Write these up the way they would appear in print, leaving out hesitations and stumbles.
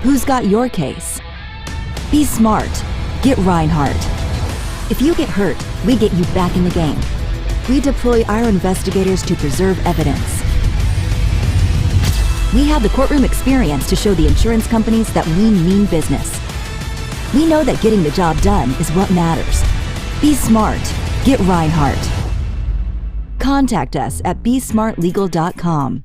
Who's got your case? Be smart. Get Reinhardt. If you get hurt, we get you back in the game. We deploy our investigators to preserve evidence. We have the courtroom experience to show the insurance companies that we mean business. We know that getting the job done is what matters. Be smart. Get Reinhardt. Contact us at besmartlegal.com.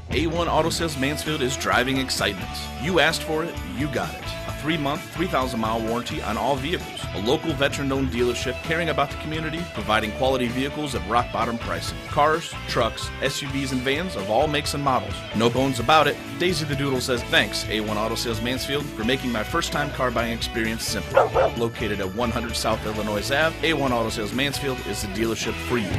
A1 Auto Sales Mansfield is driving excitement. You asked for it, you got it. A 3-month, 3,000-mile warranty on all vehicles. A local veteran-owned dealership caring about the community, providing quality vehicles at rock-bottom pricing. Cars, trucks, SUVs, and vans of all makes and models. No bones about it. Daisy the Doodle says thanks, A1 Auto Sales Mansfield, for making my first-time car buying experience simple. Located at 100 South Illinois Ave, A1 Auto Sales Mansfield is the dealership for you.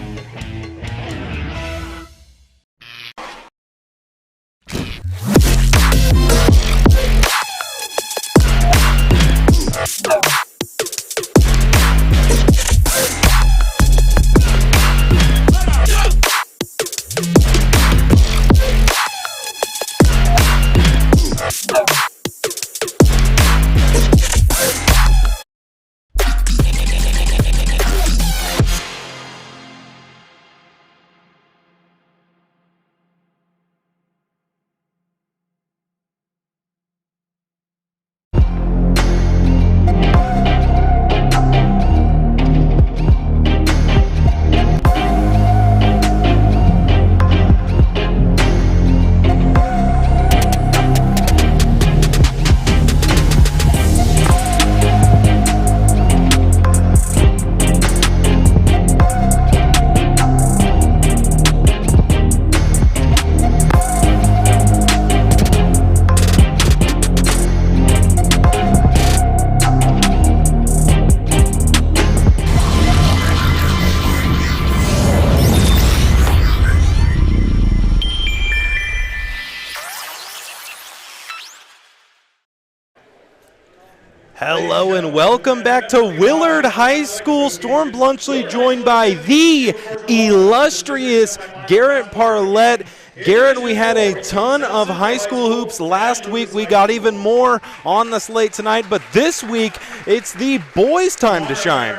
Hello and welcome back to Willard High School. Storm Bluntschly joined by the illustrious Garret Parlett. Garret, we had a ton of high school hoops last week. We got even more on the slate tonight, but this week it's the boys' time to shine.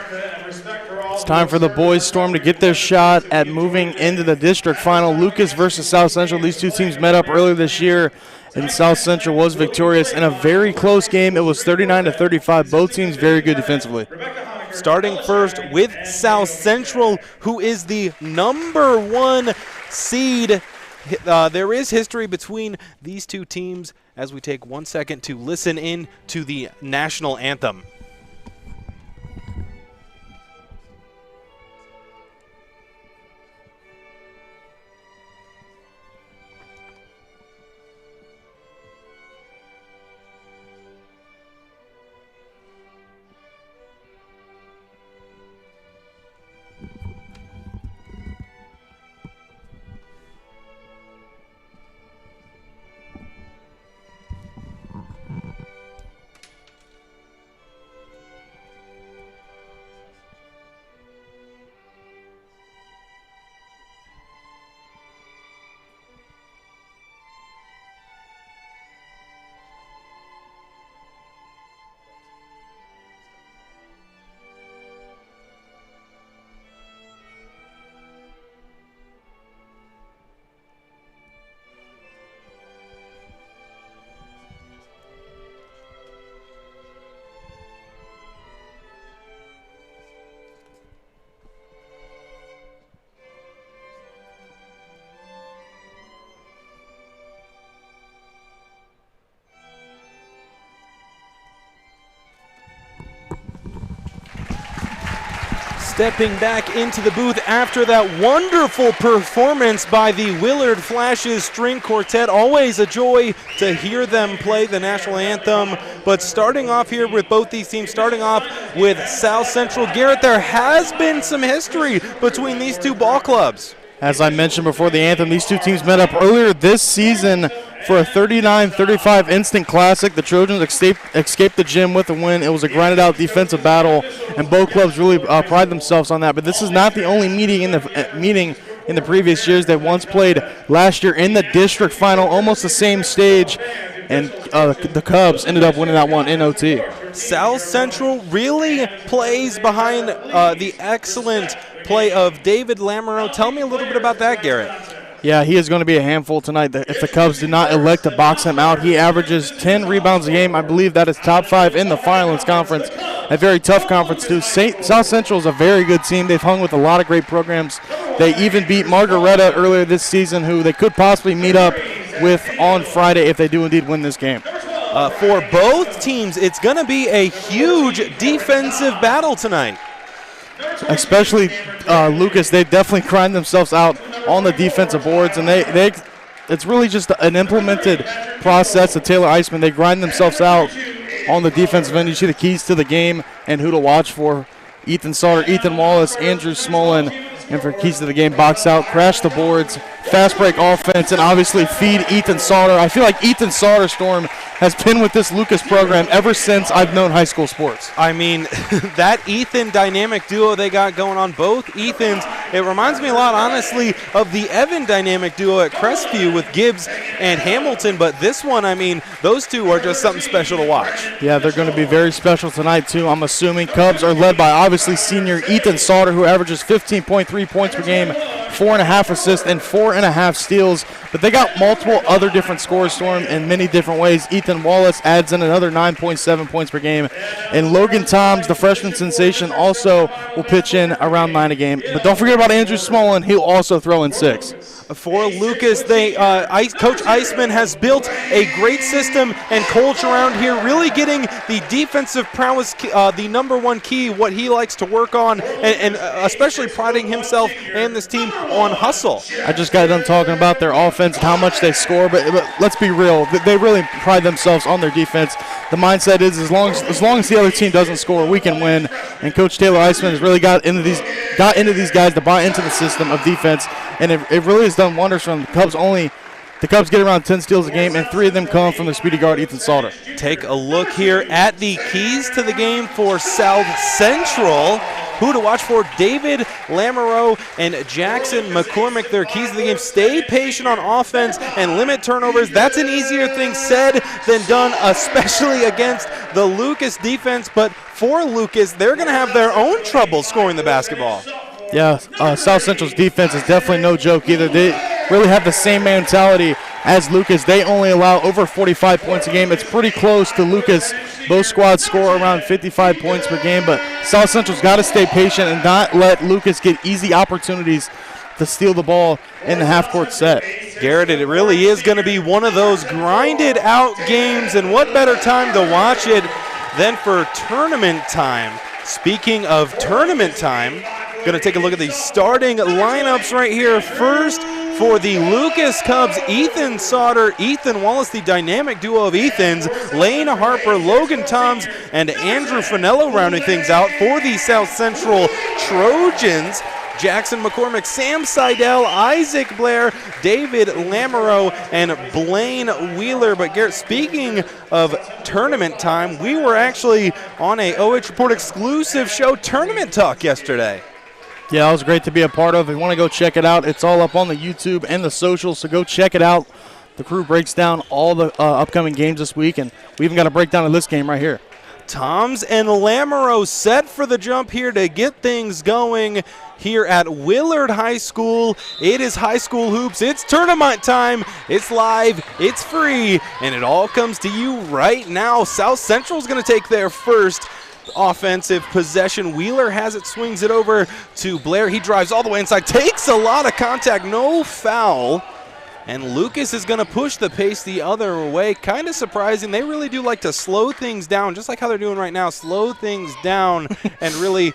It's time for the boys' Storm to get their shot at moving into the district final. Lucas versus South Central. These two teams met up earlier this year, and South Central was victorious in a very close game. It was 39-35. Both teams very good defensively. Starting first with South Central, who is the #1 seed. There is history between these two teams as we take 1 second to listen in to the national anthem. Stepping back into the booth after that wonderful performance by the Willard Flashes String Quartet. Always a joy to hear them play the national anthem. But starting off here with both these teams, starting off with South Central. Garret, there has been some history between these two ball clubs. As I mentioned before the anthem, these two teams met up earlier this season for a 39-35 instant classic. The Trojans escaped the gym with a win. It was a grinded-out defensive battle, and both clubs really pride themselves on that. But this is not the only meeting in the previous years. They once played last year in the district final, almost the same stage. and the Cubs ended up winning that one in OT. South Central really plays behind the excellent play of David Lamoreaux. Tell me a little bit about that, Garrett. Yeah, he is going to be a handful tonight. If the Cubs do not elect to box him out, he averages 10 rebounds a game. I believe that is top 5 in the Finals Conference. A very tough conference, too. South Central is a very good team. They've hung with a lot of great programs. They even beat Margaretta earlier this season, who they could possibly meet up with on Friday if they do indeed win this game. For both teams, it's going to be a huge defensive battle tonight. Especially Lucas, they definitely grind themselves out on the defensive boards, and it's really just an implemented process of Taylor Eisman. They grind themselves out on the defensive end. You see the keys to the game and who to watch for: Ethan Sauter, Ethan Wallace, Andrew Smolin. And for keys to the game, box out, crash the boards, fast break offense, and obviously feed Ethan Sauter. I feel like Ethan Sauter, Storm, has been with this Lucas program ever since I've known high school sports. I mean, that Ethan dynamic duo they got going on, both Ethans, it reminds me a lot, honestly, of the Evan dynamic duo at Crestview with Gibbs and Hamilton. But this one, I mean, those two are just something special to watch. Yeah, they're going to be very special tonight, too. I'm assuming Cubs are led by, obviously, senior Ethan Sauter, who averages 15.3 points per game, 4.5 assists, and 4.5 steals. But they got multiple other different scores, Storm, in many different ways. Ethan Wallace adds in another 9.7 points per game. And Logan Toms, the freshman sensation, also will pitch in around 9 a game. But don't forget about Andrew Smolin. He'll also throw in 6. For Lucas, Coach Eisman has built a great system and culture around here, really getting the defensive prowess the number one key, what he likes to work on, and especially priding himself and this team on hustle. I just got done talking about their offense and how much they score, but let's be real. They really pride themselves on their defense. The mindset is as long as the other team doesn't score, we can win. And Coach Taylor Eisman has really got into these guys to buy into the system of defense, and it really has done wonders for them. The Cubs get around 10 steals a game, and 3 of them come from the speedy guard, Ethan Sauter. Take a look here at the keys to the game for South Central. Who to watch for: David Lamoreaux and Jackson McCormick. Their keys to the game: stay patient on offense and limit turnovers. That's an easier thing said than done, especially against the Lucas defense. But for Lucas, they're going to have their own trouble scoring the basketball. Yeah, South Central's defense is definitely no joke either. They really have the same mentality as Lucas. They only allow over 45 points a game. It's pretty close to Lucas. Both squads score around 55 points per game, but South Central's got to stay patient and not let Lucas get easy opportunities to steal the ball in the half-court set. Garrett, it really is going to be one of those grinded-out games, and what better time to watch it than for tournament time. Speaking of tournament time, going to take a look at the starting lineups right here. First, for the Lucas Cubs, Ethan Sauter, Ethan Wallace, the dynamic duo of Ethans, Lane Harper, Logan Toms, and Andrew Finello rounding things out. For the South Central Trojans, Jackson McCormick, Sam Seidel, Isaac Blair, David Lamoreaux, and Blaine Wheeler. But Garrett, speaking of tournament time, we were actually on a OH.Report exclusive show, Tournament Talk, yesterday. Yeah, that was great to be a part of. If you want to go check it out, it's all up on the YouTube and the socials, so go check it out. The crew breaks down all the upcoming games this week, and we even got a breakdown of this game right here. Toms and Lamoreaux set for the jump here to get things going here at Willard High School. It is high school hoops. It's tournament time. It's live. It's free. And it all comes to you right now. South Central's going to take their first offensive possession. Wheeler has it, swings it over to Blair. He drives all the way inside, takes a lot of contact, no foul. And Lucas is going to push the pace the other way. Kind of surprising. They really do like to slow things down, just like how they're doing right now. Slow things down and really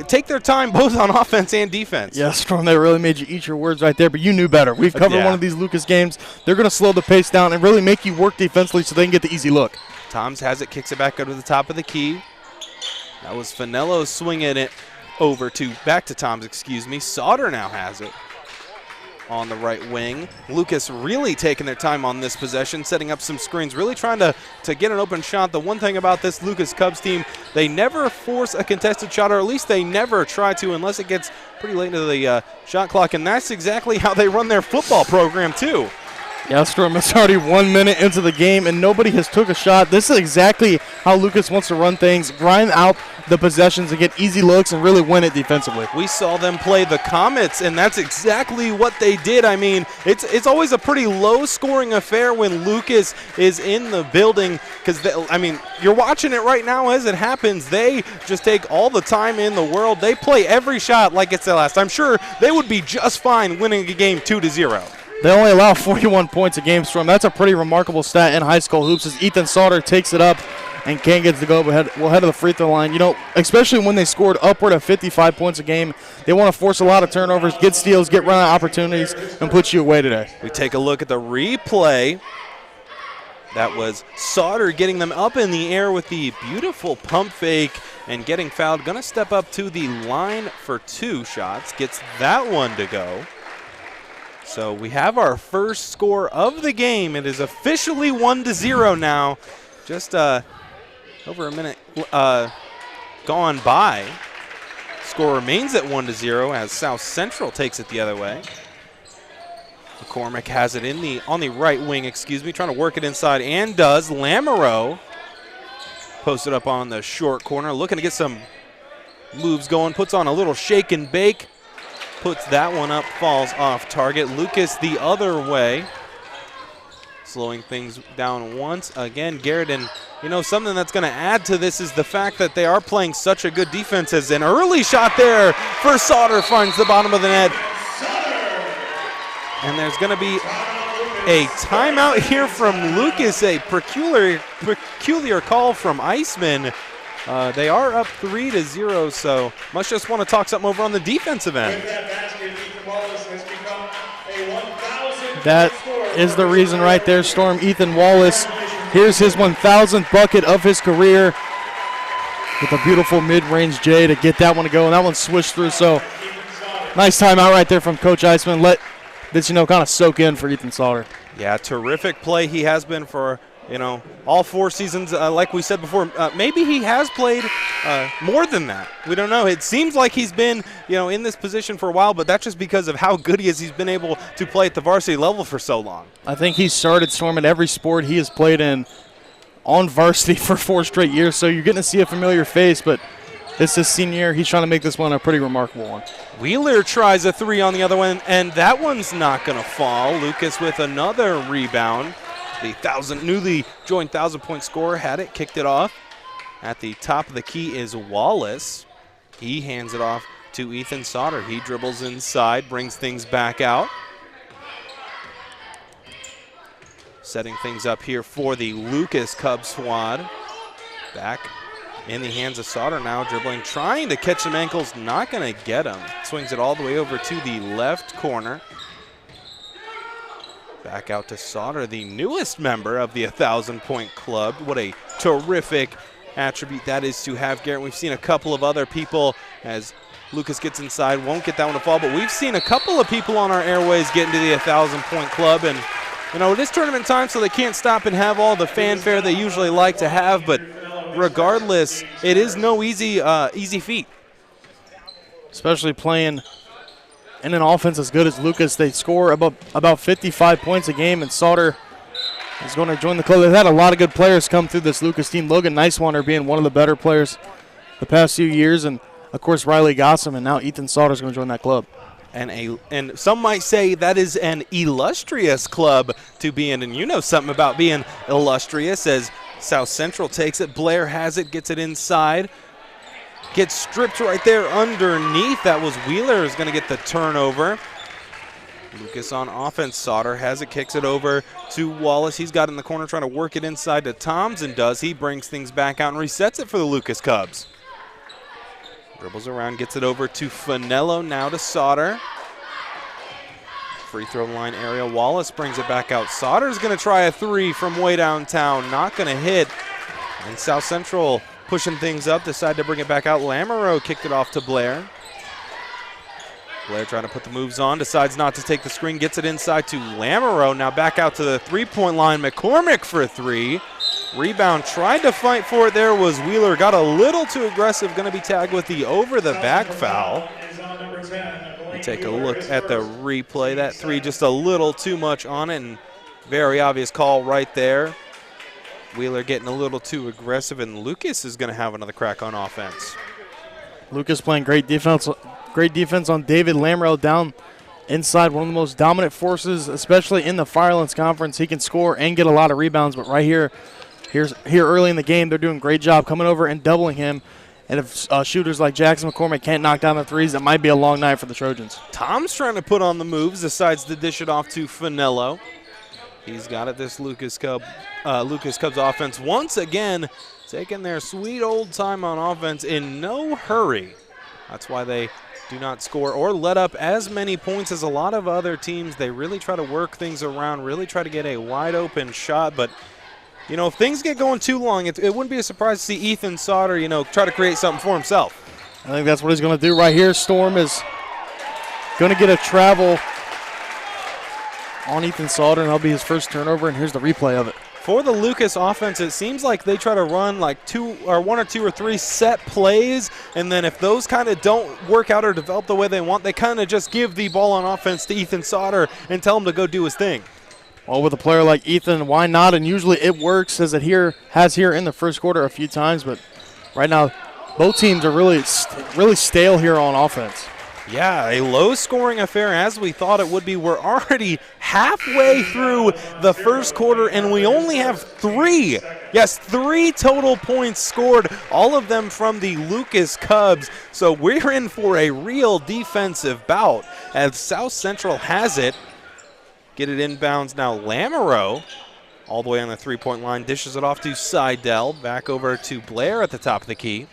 take their time both on offense and defense. Yeah, Storm, they really made you eat your words right there, but you knew better. We've covered one of these Lucas games. They're going to slow the pace down and really make you work defensively so they can get the easy look. Toms has it, kicks it back up to the top of the key. That was Finello swinging it over to, back to Toms, Sauter now has it on the right wing. Lucas really taking their time on this possession, setting up some screens, really trying to get an open shot. The one thing about this Lucas Cubs team, they never force a contested shot, or at least they never try to unless it gets pretty late into the shot clock, and that's exactly how they run their football program too. Yeah, Storm, it's already 1 minute into the game, and nobody has took a shot. This is exactly how Lucas wants to run things, grind out the possessions and get easy looks and really win it defensively. We saw them play the Comets, and that's exactly what they did. I mean, it's always a pretty low-scoring affair when Lucas is in the building because, I mean, you're watching it right now as it happens. They just take all the time in the world. They play every shot like it's their last. I'm sure they would be just fine winning a game 2-0. They only allow 41 points a game, Storm. That's a pretty remarkable stat in high school hoops as Ethan Sauter takes it up and can't get to go ahead of the free throw line. You know, especially when they scored upward of 55 points a game, they want to force a lot of turnovers, get steals, get run out opportunities, and put you away today. We take a look at the replay. That was Sauter getting them up in the air with the beautiful pump fake and getting fouled. Going to step up to the line for 2 shots. Gets that one to go. So we have our first score of the game. It is officially 1-0 now. Just over a minute gone by. Score remains at 1-0 as South Central takes it the other way. McCormick has it on the right wing, trying to work it inside and does. Lamoreaux posted up on the short corner, looking to get some moves going, puts on a little shake and bake. Puts that one up, falls off target. Lucas the other way. Slowing things down once again. Garret, and you know, something that's going to add to this is the fact that they are playing such a good defense. As an early shot there for Sauter finds the bottom of the net. And there's going to be a timeout here from Lucas, a peculiar call from Iceman. They are up 3-0, so must just want to talk something over on the defensive end. That is the reason right there, Storm. Ethan Wallace, here's his 1,000th bucket of his career with a beautiful mid-range J to get that one to go, and that one swished through. So nice timeout right there from Coach Iceman. Let this, kind of soak in for Ethan Sauter. Yeah, terrific play he has been for all 4 seasons. Like we said before, maybe he has played more than that. We don't know. It seems like he's been, in this position for a while, but that's just because of how good he is. He's been able to play at the varsity level for so long. I think he started, Storm, in every sport he has played in on varsity for 4 straight years, so you're getting to see a familiar face, but it's his senior year. He's trying to make this one a pretty remarkable one. Wheeler tries a 3 on the other one, and that one's not going to fall. Lucas with another rebound. The newly joined 1,000-point scorer had it, kicked it off. At the top of the key is Wallace. He hands it off to Ethan Sauter. He dribbles inside, brings things back out. Setting things up here for the Lucas Cubs squad. Back in the hands of Sauter now, dribbling, trying to catch some ankles, not going to get him. Swings it all the way over to the left corner. Back out to Sauter, the newest member of the 1,000-point club. What a terrific attribute that is to have, Garret. We've seen a couple of other people as Lucas gets inside, won't get that one to fall, but we've seen a couple of people on our airways get into the 1,000-point club. And, it is tournament time, so they can't stop and have all the fanfare they usually like to have, but regardless, it is no easy feat. Especially playing in an offense as good as Lucas. They score about 55 points a game, and Sauter is going to join the club. They've had a lot of good players come through this Lucas team. Logan Nicewander being one of the better players the past few years, and, of course, Riley Gossam, and now Ethan Sauter is going to join that club. And some might say that is an illustrious club to be in, and you know something about being illustrious as South Central takes it. Blair has it, gets it inside. Gets stripped right there underneath. That was Wheeler is going to get the turnover. Lucas on offense. Sauter has it, kicks it over to Wallace. He's got it in the corner trying to work it inside to Thompson. He brings things back out and resets it for the Lucas Cubs. Dribbles around, gets it over to Finello, now to Sauter. Free throw line area. Wallace brings it back out. Sauter's going to try a 3 from way downtown. Not going to hit. And South Central pushing things up, decide to bring it back out. Lamoreaux kicked it off to Blair. Blair trying to put the moves on, decides not to take the screen, gets it inside to Lamoreaux. Now back out to the 3-point line. McCormick for a 3. Rebound, tried to fight for it there was Wheeler. Got a little too aggressive, going to be tagged with the over-the-back foul. We take a look at the replay. That 3 just a little too much on it, and Very obvious call right there. Wheeler getting a little too aggressive, and Lucas is going to have another crack on offense. Lucas playing great defense on David Lamoreaux down inside, one of the most dominant forces, especially in the Firelands Conference. He can score and get a lot of rebounds, but right here early in the game, they're doing a great job coming over and doubling him. And if shooters like Jackson McCormick can't knock down the threes, it might be a long night for the Trojans. Tom's trying to put on the moves, decides to dish it off to Finello. He's got it, this Lucas Cubs offense once again taking their sweet old time on offense in no hurry. That's why they do not score or let up as many points as a lot of other teams. They really try to work things around, really try to get a wide open shot. But, you know, if things get going too long, it wouldn't be a surprise to see Ethan Sauter, you know, try to create something for himself. I think that's what he's going to do right here. Storm is going to get a travel on Ethan Sauter, and that'll be his first turnover, and here's the replay of it. For the Lucas offense, it seems like they try to run like one or two or three set plays, and then if those kind of don't work out or develop the way they want, they kind of just give the ball on offense to Ethan Sauter and tell him to go do his thing. Well, with a player like Ethan, why not? And usually it works, as it has here in the first quarter a few times, but right now both teams are really stale here on offense. Yeah, a low-scoring affair as we thought it would be. We're already halfway through the first quarter, and we only have three total points scored, all of them from the Lucas Cubs. So we're in for a real defensive bout as South Central has it. Get it inbounds now. Lamoreaux, all the way on the three-point line, dishes it off to Seidel. Back over to Blair at the top of the key.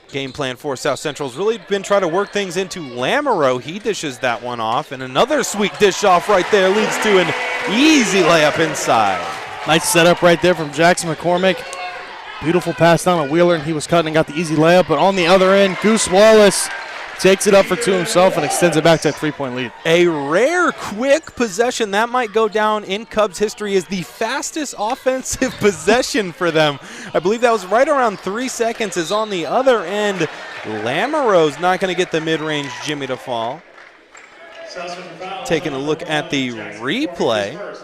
Game plan for South Central's really been trying to work things into Lamoreaux. He dishes that one off, and another sweet dish off right there leads to an easy layup inside. Nice setup right there from Jackson McCormick. Beautiful pass down to Wheeler, and he was cutting and got the easy layup. But on the other end, Goose Wallace takes it up for two himself and extends it back to a three-point lead. A rare, quick possession that might go down in Cubs history as the fastest offensive possession for them. I believe that was right around 3 seconds. Is on the other end, Lamoreaux's not going to get the mid-range Jimmy to fall. Taking a look at the replay.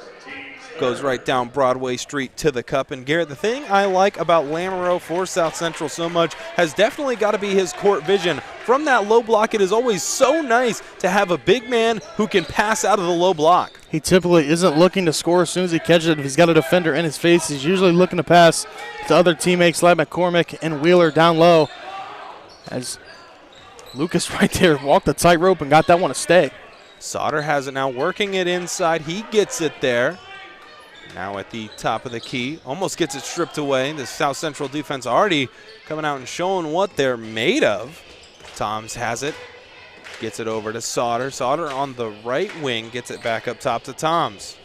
Goes right down Broadway Street to the cup. And Garrett, the thing I like about Lamoreaux for South Central so much has definitely got to be his court vision. From that low block, it is always so nice to have a big man who can pass out of the low block. He typically isn't looking to score as soon as he catches it. If he's got a defender in his face, he's usually looking to pass to other teammates like McCormick and Wheeler down low. As Lucas right there walked the tightrope and got that one to stay. Sauter has it now, working it inside. He gets it there. Now at the top of the key, almost gets it stripped away. The South Central defense already coming out and showing what they're made of. Toms has it, gets it over to Sauter. Sauter on the right wing, gets it back up top to Toms.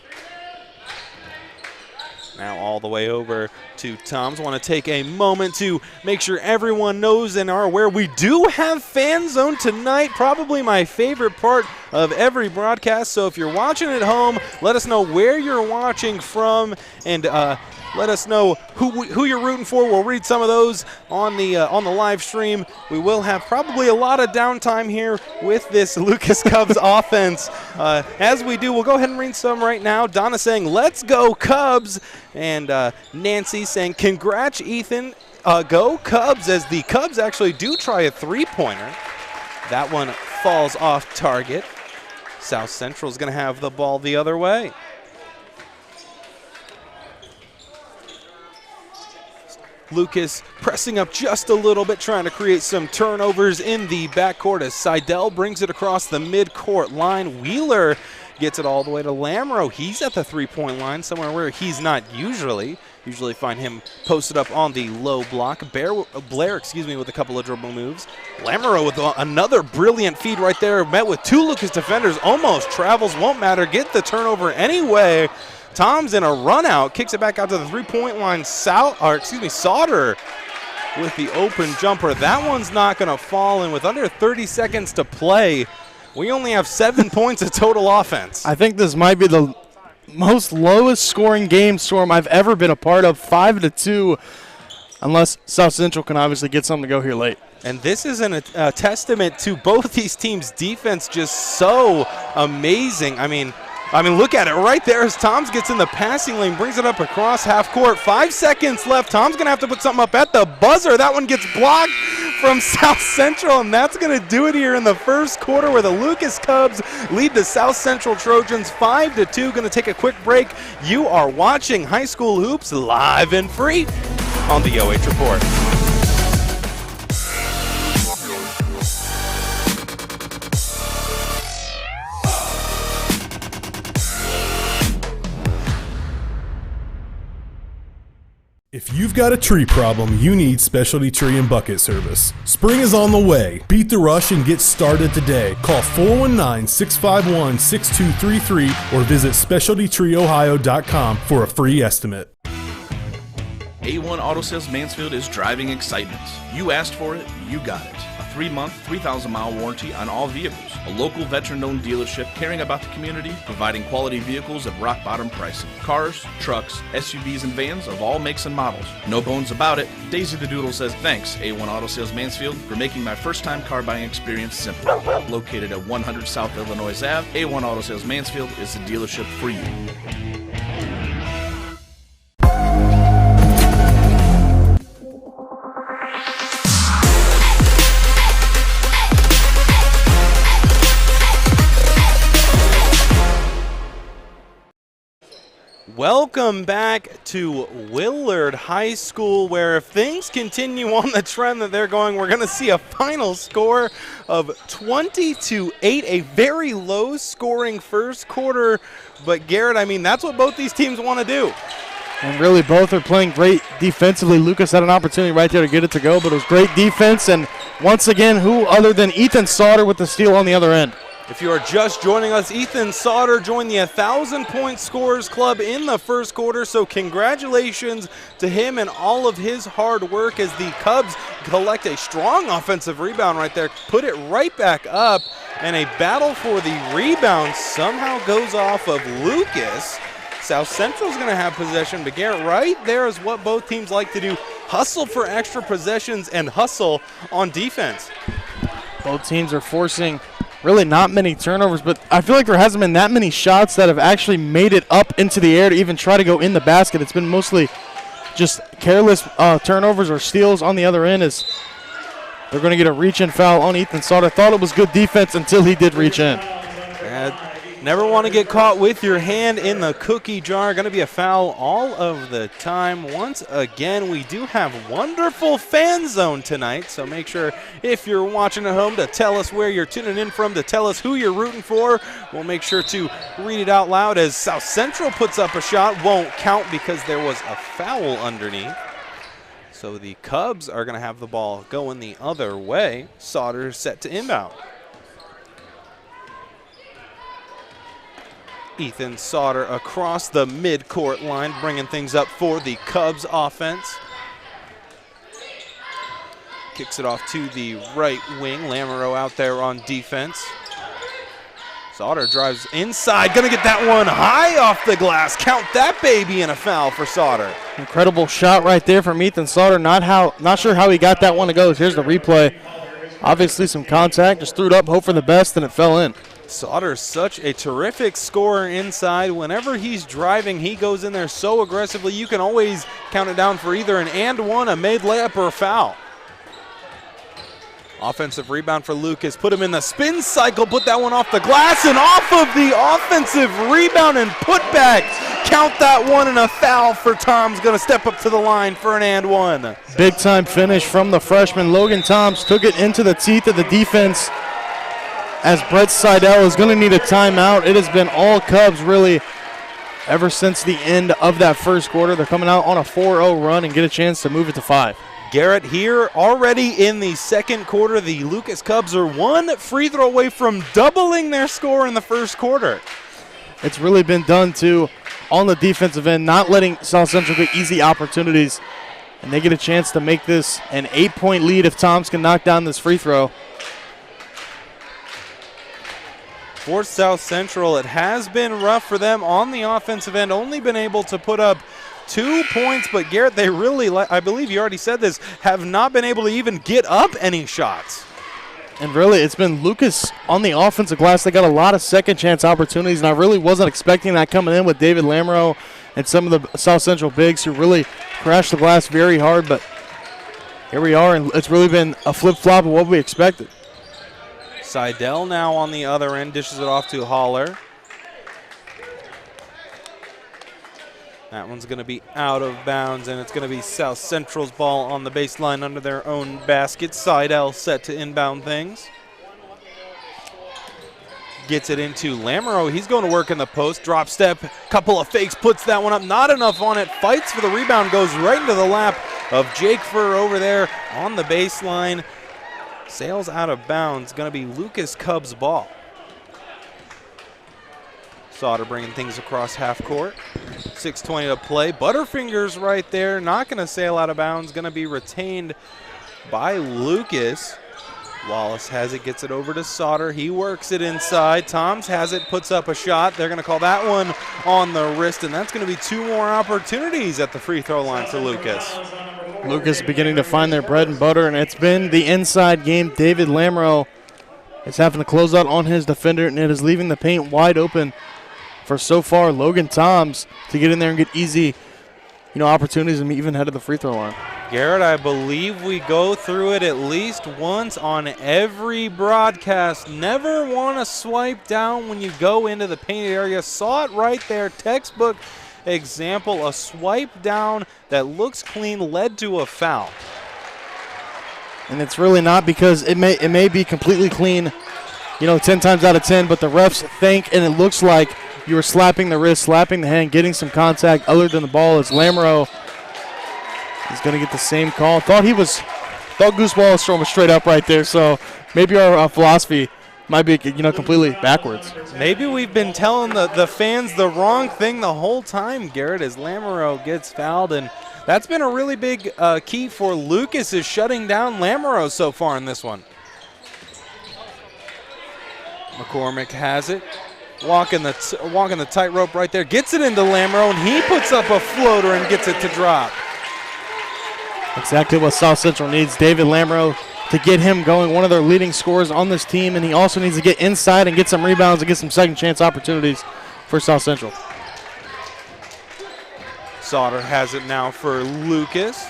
Now all the way over to Toms. Want to take a moment to make sure everyone knows and are aware we do have Fan Zone tonight, probably my favorite part of every broadcast. So if you're watching at home, let us know where you're watching from, and let us know who you're rooting for. We'll read some of those on the live stream. We will have probably a lot of downtime here with this Lucas Cubs offense. As we do, we'll go ahead and read some right now. Donna saying, "Let's go Cubs," and Nancy saying, "Congrats, Ethan. Go Cubs," as the Cubs actually do try a three-pointer. That one falls off target. South Central is going to have the ball the other way. Lucas pressing up just a little bit, trying to create some turnovers in the backcourt as Seidel brings it across the midcourt line. Wheeler gets it all the way to Lamoreaux. He's at the three-point line, somewhere where he's not usually. Usually find him posted up on the low block. Blair, with a couple of dribble moves. Lamoreaux with another brilliant feed right there. Met with two Lucas defenders. Almost travels, won't matter. Get the turnover anyway. Tom's in a run out, kicks it back out to the three-point line. Sauter with the open jumper. That one's not going to fall, and with under 30 seconds to play, we only have 7 points of total offense. I think this might be the most lowest scoring game, Storm, I've ever been a part of, 5-2, unless South Central can obviously get something to go here late. And this is a testament to both these teams' defense, just so amazing. I mean, I mean, look at it right there as Toms gets in the passing lane, brings it up across half court. 5 seconds left. Tom's going to have to put something up at the buzzer. That one gets blocked from South Central, and that's going to do it here in the first quarter where the Lucas Cubs lead the South Central Trojans 5-2. Going to take a quick break. You are watching High School Hoops live and free on the OH.Report. If you've got a tree problem, you need Specialty Tree and Bucket Service. Spring is on the way. Beat the rush and get started today. Call 419-651-6233 or visit specialtytreeohio.com for a free estimate. A1 Auto Sales Mansfield is driving excitement. You asked for it, you got it. A 3-month, 3,000-mile warranty on all vehicles. A local veteran-owned dealership caring about the community, providing quality vehicles at rock-bottom pricing. Cars, trucks, SUVs, and vans of all makes and models. No bones about it. Daisy the Doodle says thanks, A1 Auto Sales Mansfield, for making my first-time car buying experience simple. Located at 100 South Illinois Ave, A1 Auto Sales Mansfield is the dealership for you. Welcome back to Willard High School, where if things continue on the trend that they're going, we're going to see a final score of 20-8, a very low-scoring first quarter. But, Garrett, I mean, that's what both these teams want to do. And really, both are playing great defensively. Lucas had an opportunity right there to get it to go, but it was great defense. And once again, who other than Ethan Sauter with the steal on the other end? If you are just joining us, Ethan Sauter joined the 1,000-point scorers club in the first quarter, so congratulations to him and all of his hard work as the Cubs collect a strong offensive rebound right there, put it right back up, and a battle for the rebound somehow goes off of Lucas. South Central's going to have possession, but Garrett, right there is what both teams like to do, hustle for extra possessions and hustle on defense. Both teams are forcing really not many turnovers, but I feel like there hasn't been that many shots that have actually made it up into the air to even try to go in the basket. It's been mostly just careless turnovers or steals on the other end as they're going to get a reach-in foul on Ethan Sauter. Thought it was good defense until he did reach in. Never want to get caught with your hand in the cookie jar. Going to be a foul all of the time. Once again, we do have wonderful fan zone tonight, so make sure if you're watching at home to tell us where you're tuning in from, to tell us who you're rooting for. We'll make sure to read it out loud as South Central puts up a shot. Won't count because there was a foul underneath. So the Cubs are going to have the ball going the other way. Sauter set to inbound. Ethan Sauter across the midcourt line, bringing things up for the Cubs offense. Kicks it off to the right wing. Lamoreaux out there on defense. Sauter drives inside, gonna get that one high off the glass. Count that baby, and a foul for Sauter. Incredible shot right there from Ethan Sauter. Not sure how he got that one to go. Here's the replay. Obviously some contact, just threw it up, hope for the best, and it fell in. Sauter's such a terrific scorer inside. Whenever he's driving, he goes in there so aggressively. You can always count it down for either an and one, a made layup, or a foul. Offensive rebound for Lucas. Put him in the spin cycle. Put that one off the glass and off of the offensive rebound and put back. Count that one, and a foul for Tom's. Going to step up to the line for an and one. Big time finish from the freshman. Logan Toms took it into the teeth of the defense as Brett Seidel is going to need a timeout. It has been all Cubs really ever since the end of that first quarter. They're coming out on a 4-0 run and get a chance to move it to 5. Garrett, here already in the second quarter, the Lucas Cubs are one free throw away from doubling their score in the first quarter. It's really been done too on the defensive end, not letting South Central get easy opportunities, and they get a chance to make this an 8-point lead if Toms can knock down this free throw. For South Central, it has been rough for them on the offensive end, only been able to put up 2 points, but Garrett, they really, I believe you already said this, have not been able to even get up any shots. And really, it's been Lucas on the offensive glass. They got a lot of second-chance opportunities, and I really wasn't expecting that coming in with David Lamoreaux and some of the South Central bigs who really crashed the glass very hard. But here we are, and it's really been a flip-flop of what we expected. Seidel now on the other end, dishes it off to Haller. That one's going to be out of bounds, and it's going to be South Central's ball on the baseline under their own basket. Seidel set to inbound things. Gets it into Lamoreaux. He's going to work in the post. Drop step, couple of fakes, puts that one up. Not enough on it. Fights for the rebound, goes right into the lap of Jake Furr over there on the baseline. Sails out of bounds. Going to be Lucas Cubs' ball. Sauter bringing things across half court. 6:20 to play. Butterfingers right there. Not going to sail out of bounds. Going to be retained by Lucas. Wallace has it, gets it over to Sauter. He works it inside. Toms has it, puts up a shot. They're going to call that one on the wrist, and that's going to be 2 more opportunities at the free throw line for Lucas. Lucas beginning to find their bread and butter, and it's been the inside game. David Lamoreaux is having to close out on his defender, and it is leaving the paint wide open for so far Logan Toms to get in there and get easy, opportunities and even head of the free throw line. Garrett, I believe we go through it at least once on every broadcast. Never want to swipe down when you go into the painted area. Saw it right there, textbook example. A swipe down that looks clean led to a foul. And it's really not, because it may be completely clean, 10 times out of 10, but the refs think, and it looks like you were slapping the wrist, slapping the hand, getting some contact other than the ball, as Lamoreaux is going to get the same call. Thought Goose Wallace threw him straight up right there, so maybe our philosophy might be completely backwards. Maybe we've been telling the fans the wrong thing the whole time, Garrett, as Lamoreaux gets fouled, and that's been a really big key for Lucas, is shutting down Lamoreaux so far in this one. McCormick has it. Walking the tightrope right there. Gets it into Lamoreaux, and he puts up a floater and gets it to drop. Exactly what South Central needs. David Lamoreaux to get him going, one of their leading scorers on this team, and he also needs to get inside and get some rebounds and get some second chance opportunities for South Central. Sauter has it now for Lucas.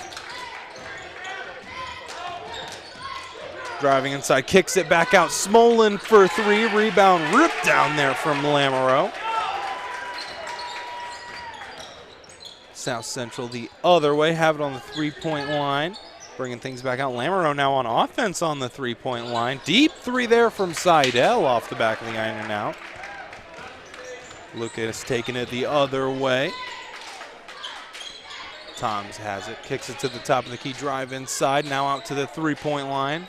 Driving inside, kicks it back out. Smolin for 3. Rebound ripped down there from Lamoreaux. South Central the other way, have it on the 3-point line. Bringing things back out. Lamoreaux now on offense on the 3-point line. Deep 3 there from Seidel off the back of the iron and out. Lucas taking it the other way. Toms has it, kicks it to the top of the key, drive inside, now out to the 3-point line.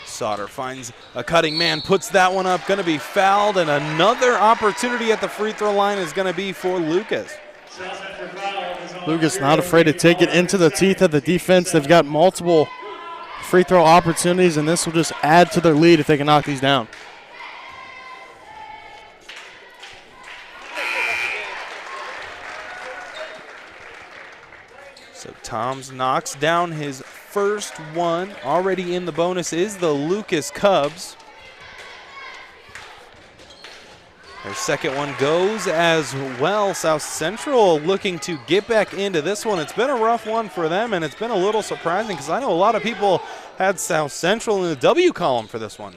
Sauter finds a cutting man, puts that one up, going to be fouled, and another opportunity at the free throw line is going to be for Lucas. Lucas not afraid to take it into the teeth of the defense. They've got multiple free throw opportunities, and this will just add to their lead if they can knock these down. So Toms knocks down his first one. Already in the bonus is the Lucas Cubs. Their second one goes as well. South Central looking to get back into this one. It's been a rough one for them, and it's been a little surprising because I know a lot of people had South Central in the W column for this one.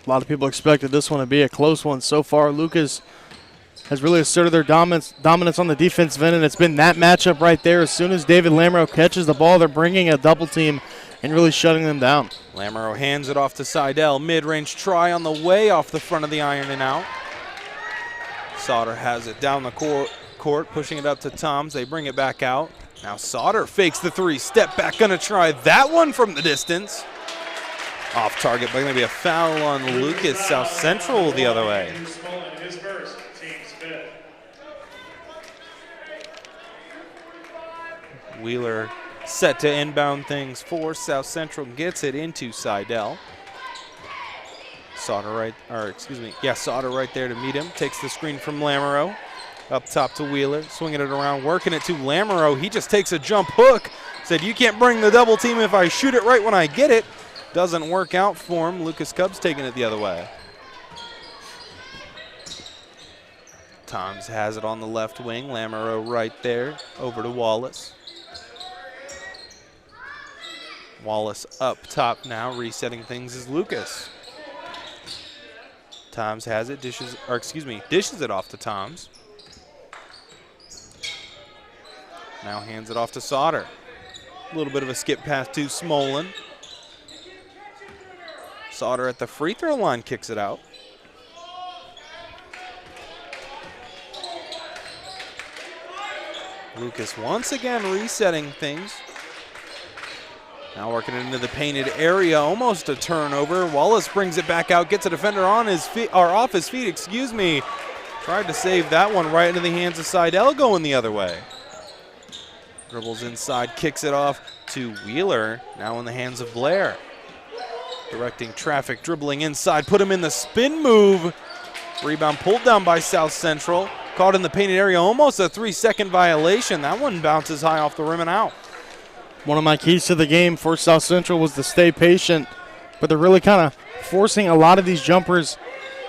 A lot of people expected this one to be a close one. So far, Lucas has really asserted their dominance on the defensive end, and it's been that matchup right there. As soon as David Lamoreaux catches the ball, they're bringing a double team and really shutting them down. Lamoreaux hands it off to Seidel. Mid-range try on the way off the front of the iron and out. Sauter has it down the court, pushing it up to Toms. They bring it back out. Now Sauter fakes the 3, step back, gonna try that one from the distance. Off target, but gonna be a foul on Lucas. South Central the other way. Wheeler set to inbound things for South Central, gets it into Seidel. Sauter right there to meet him, takes the screen from Lamoreaux. Up top to Wheeler, swinging it around, working it to Lamoreaux. He just takes a jump hook. Said, you can't bring the double team if I shoot it right when I get it. Doesn't work out for him. Lucas Cubs taking it the other way. Toms has it on the left wing. Lamoreaux right there. Over to Wallace. Wallace up top now. Resetting things is Lucas. Toms has it. Dishes it off to Toms. Now hands it off to Sauter. A little bit of a skip pass to Smolin. Sauter at the free throw line kicks it out. Lucas once again resetting things. Now working it into the painted area, almost a turnover. Wallace brings it back out, gets a defender on his feet, or off his feet, excuse me. Tried to save that one right into the hands of Seidel going the other way. Dribbles inside, kicks it off to Wheeler, now in the hands of Blair. Directing traffic, dribbling inside, put him in the spin move. Rebound pulled down by South Central. Caught in the painted area, almost a 3-second violation. That one bounces high off the rim and out. One of my keys to the game for South Central was to stay patient, but they're really kind of forcing a lot of these jumpers.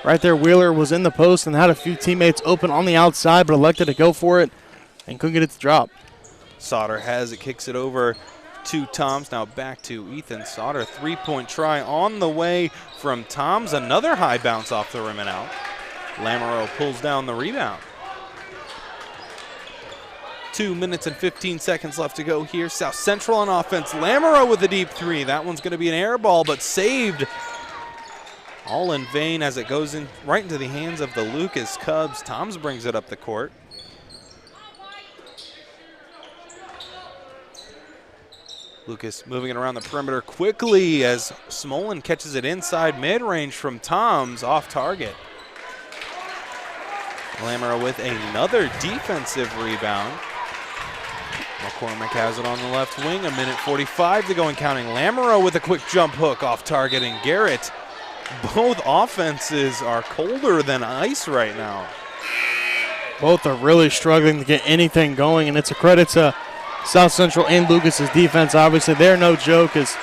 Right there, Wheeler was in the post and had a few teammates open on the outside, but elected to go for it and couldn't get it to drop. Sauter has it, kicks it over to Toms. Now back to Ethan Sauter. 3-point try on the way from Toms. Another high bounce off the rim and out. Lamoreaux pulls down the rebound. 2 minutes and 15 seconds left to go here. South Central on offense. Lamoreaux with a deep three. That one's going to be an air ball, but saved. All in vain as it goes in right into the hands of the Lucas Cubs. Toms brings it up the court. Lucas moving it around the perimeter quickly as Smolin catches it inside mid-range from Toms, off target. Lamoreaux with another defensive rebound. McCormick has it on the left wing, 1:45 to go and counting. Lamoreaux with a quick jump hook off target, and Garret. Both offenses are colder than ice right now. Both are really struggling to get anything going, and it's a credit to South Central and Lucas's defense. Obviously, they're no joke as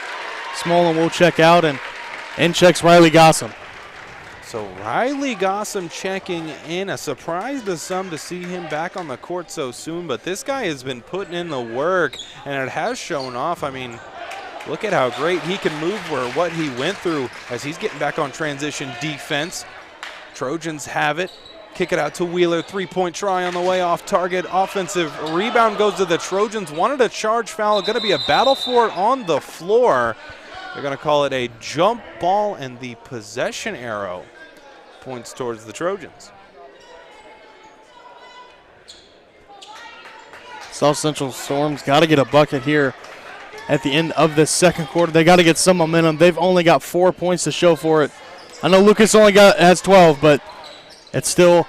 Smolin will check out and checks Riley Gossam. So Riley Gossam checking in. A surprise to some to see him back on the court so soon, but this guy has been putting in the work, and it has shown off. I mean, look at how great he can move for what he went through as he's getting back on transition defense. Trojans have it. Kick it out to Wheeler. 3-point try on the way, off target. Offensive rebound goes to the Trojans. Wanted a charge foul. Going to be a battle for it on the floor. They're going to call it a jump ball, and the possession arrow points towards the Trojans. South Central Storm's got to get a bucket here at the end of the second quarter. They got to get some momentum. They've only got 4 points to show for it. I know Lucas only has 12, but it's still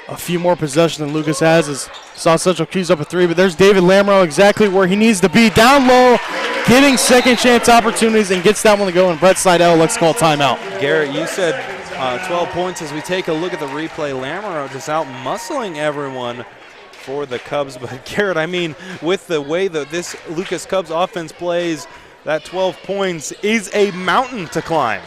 a few more possessions than Lucas has as South Central keys up a three. But there's David Lamoreaux exactly where he needs to be, down low, getting second chance opportunities, and gets that one to go. And Brett Seidel, let's call timeout. Garrett, you said 12 points. As we take a look at the replay, Lamoreaux just out muscling everyone for the Cubs. But Garrett, I mean, with the way that this Lucas Cubs offense plays, that 12 points is a mountain to climb.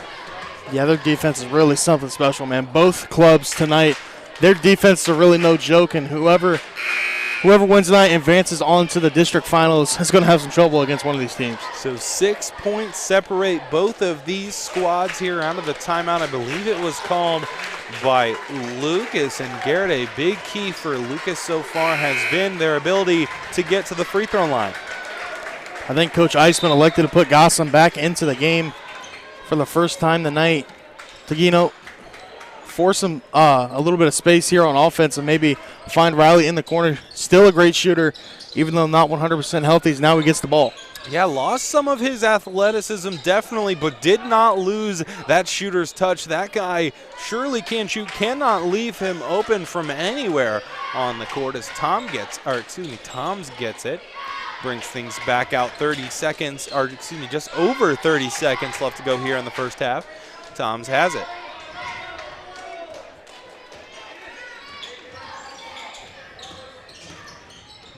Yeah, their defense is really something special, man. Both clubs tonight, their defense are really no joke, and whoever wins tonight and advances on to the district finals is going to have some trouble against one of these teams. So 6 points separate both of these squads here out of the timeout. I believe it was called by Lucas, and Garrett, a big key for Lucas so far has been their ability to get to the free throw line. I think Coach Eisman elected to put Gossam back into the game for the first time tonight to, force him a little bit of space here on offense and maybe find Riley in the corner. Still a great shooter, even though not 100% healthy. Now he gets the ball. Yeah, lost some of his athleticism, definitely, but did not lose that shooter's touch. That guy surely can shoot, cannot leave him open from anywhere on the court as Toms gets it. Brings things back out 30 seconds, or just over 30 seconds left to go here in the first half. Toms has it.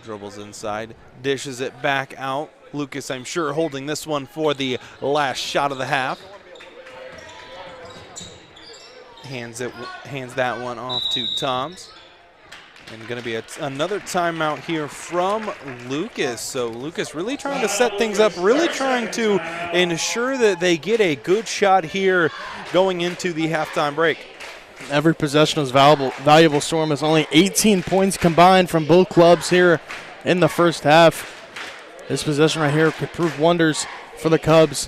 dribbles inside, dishes it back out. Lucas, I'm sure, holding this one for the last shot of the half. Hands that one off to Toms. And going to be another timeout here from Lucas. So Lucas really trying to set things up, really trying to ensure that they get a good shot here going into the halftime break. Every possession is valuable. Storm is only 18 points combined from both clubs here in the first half. This possession right here could prove wonders for the Cubs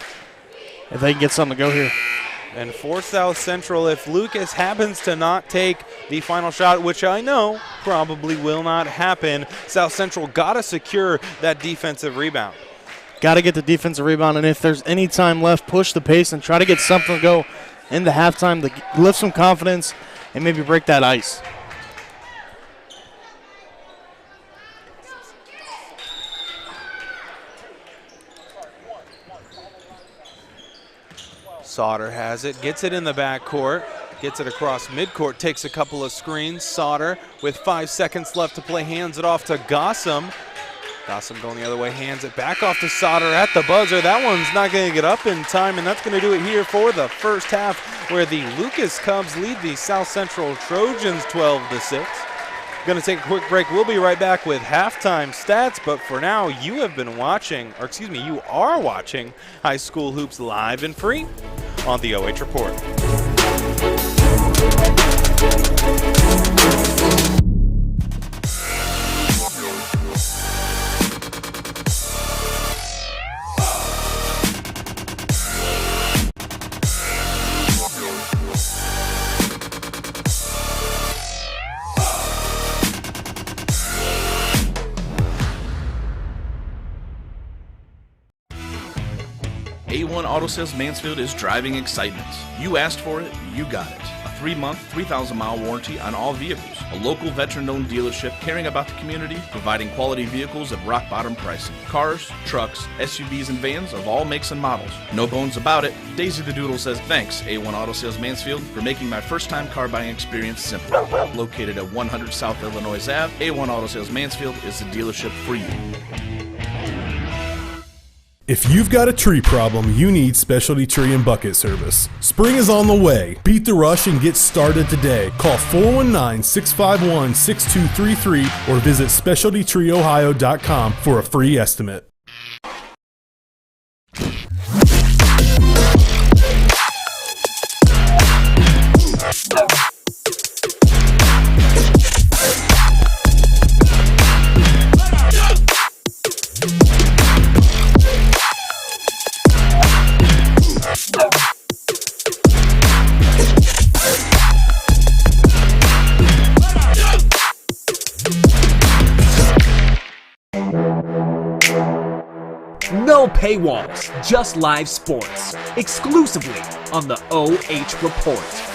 if they can get something to go here. And for South Central, if Lucas happens to not take the final shot, which I know probably will not happen, South Central got to secure that defensive rebound. Got to get the defensive rebound, and if there's any time left, push the pace and try to get something to go in the halftime to lift some confidence and maybe break that ice. Sauter has it, gets it in the backcourt, gets it across midcourt, takes a couple of screens. Sauter with 5 seconds left to play, hands it off to Gossam. Gossam going the other way, hands it back off to Sauter at the buzzer. That one's not going to get up in time, and that's going to do it here for the first half, where the Lucas Cubs lead the South Central Trojans 12-6. Going to take a quick break. We'll be right back with halftime stats, but for now, you are watching High School Hoops live and free on the OH.Report. A1 Auto Sales Mansfield is driving excitement. You asked for it, you got it. A 3-month, 3,000-mile warranty on all vehicles. A local veteran-owned dealership caring about the community, providing quality vehicles at rock-bottom pricing. Cars, trucks, SUVs, and vans of all makes and models. No bones about it. Daisy the Doodle says thanks, A1 Auto Sales Mansfield, for making my first-time car buying experience simple. Located at 100 South Illinois Ave, A1 Auto Sales Mansfield is the dealership for you. If you've got a tree problem, you need Specialty Tree and Bucket Service. Spring is on the way. Beat the rush and get started today. Call 419-651-6233 or visit specialtytreeohio.com for a free estimate. No paywalls, just live sports, exclusively on the OH.Report.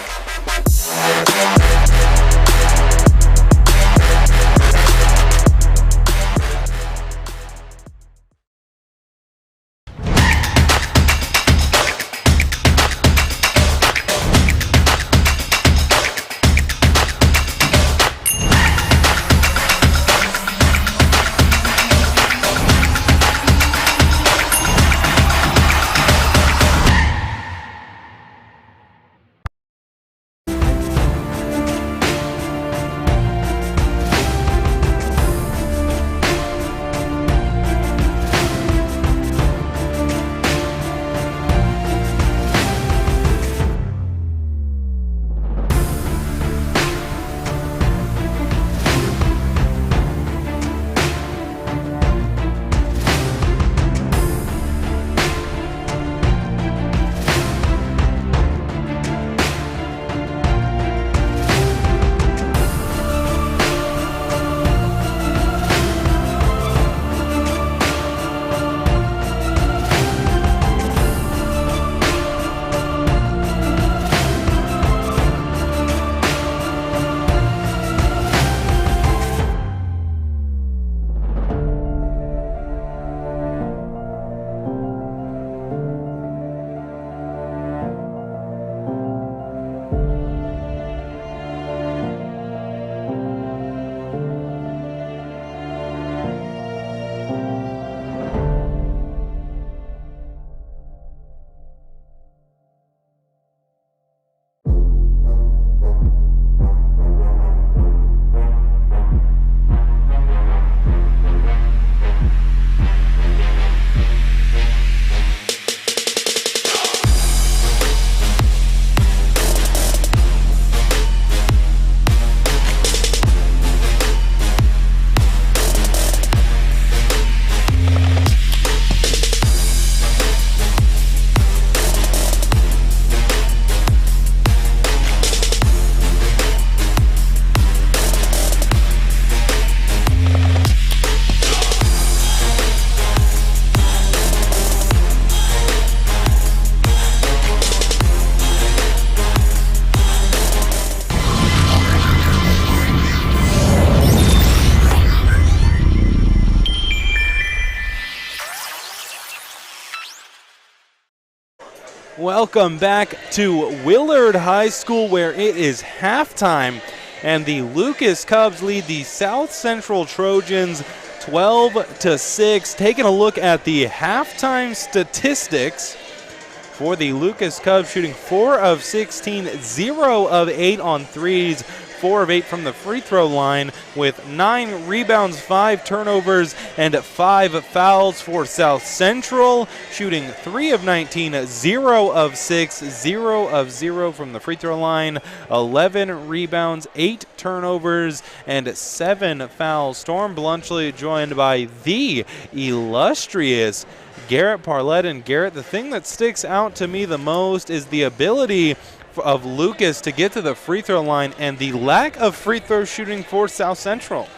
Welcome back to Willard High School, where it is halftime, and the Lucas Cubs lead the South Central Trojans 12-6. Taking a look at the halftime statistics for the Lucas Cubs, shooting 4 of 16, 0 of 8 on threes, 4 of 8 from the free throw line, with 9 rebounds, 5 turnovers, and 5 fouls for South Central, shooting 3 of 19, 0 of 6, 0 of 0 from the free throw line, 11 rebounds, 8 turnovers, and 7 fouls. Storm Bluntschly joined by the illustrious Garret, Parlett, and Garret. The thing that sticks out to me the most is the ability of Lucas to get to the free throw line and the lack of free throw shooting for South Central.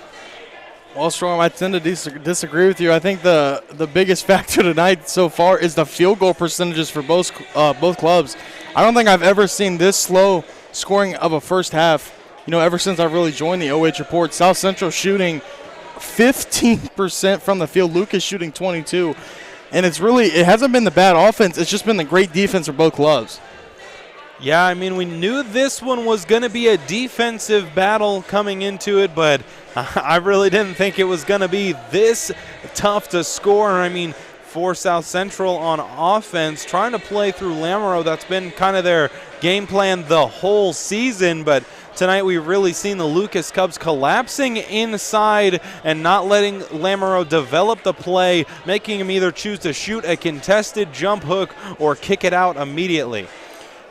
Well, Storm, I tend to disagree with you. I think the biggest factor tonight so far is the field goal percentages for both clubs. I don't think I've ever seen this slow scoring of a first half, ever since I've really joined the OH.Report. South Central shooting 15% from the field, Lucas shooting 22%. And it hasn't been the bad offense, it's just been the great defense for both clubs. Yeah, I mean, we knew this one was going to be a defensive battle coming into it, but I really didn't think it was going to be this tough to score. I mean, for South Central on offense, trying to play through Lamoreaux, that's been kind of their game plan the whole season, but tonight we've really seen the Lucas Cubs collapsing inside and not letting Lamoreaux develop the play, making him either choose to shoot a contested jump hook or kick it out immediately.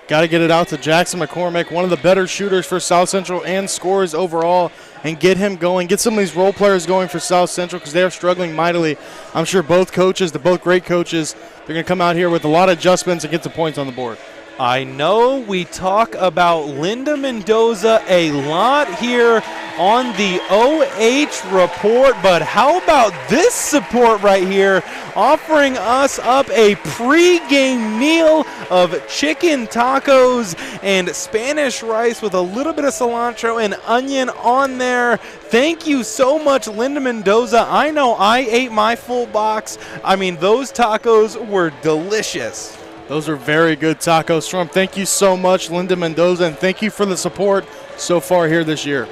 Got to get it out to Jackson McCormick, one of the better shooters for South Central and scorers overall, and get him going. Get some of these role players going for South Central because they are struggling mightily. I'm sure both coaches, both great coaches, they're going to come out here with a lot of adjustments and get some points on the board. I know we talk about Linda Mendoza a lot here on the OH.Report, but how about this support right here, offering us up a pre-game meal of chicken tacos and Spanish rice with a little bit of cilantro and onion on there. Thank you so much, Linda Mendoza. I know I ate my full box. I mean, those tacos were delicious. Those are very good tacos. Storm, thank you so much, Linda Mendoza, and thank you for the support so far here this year.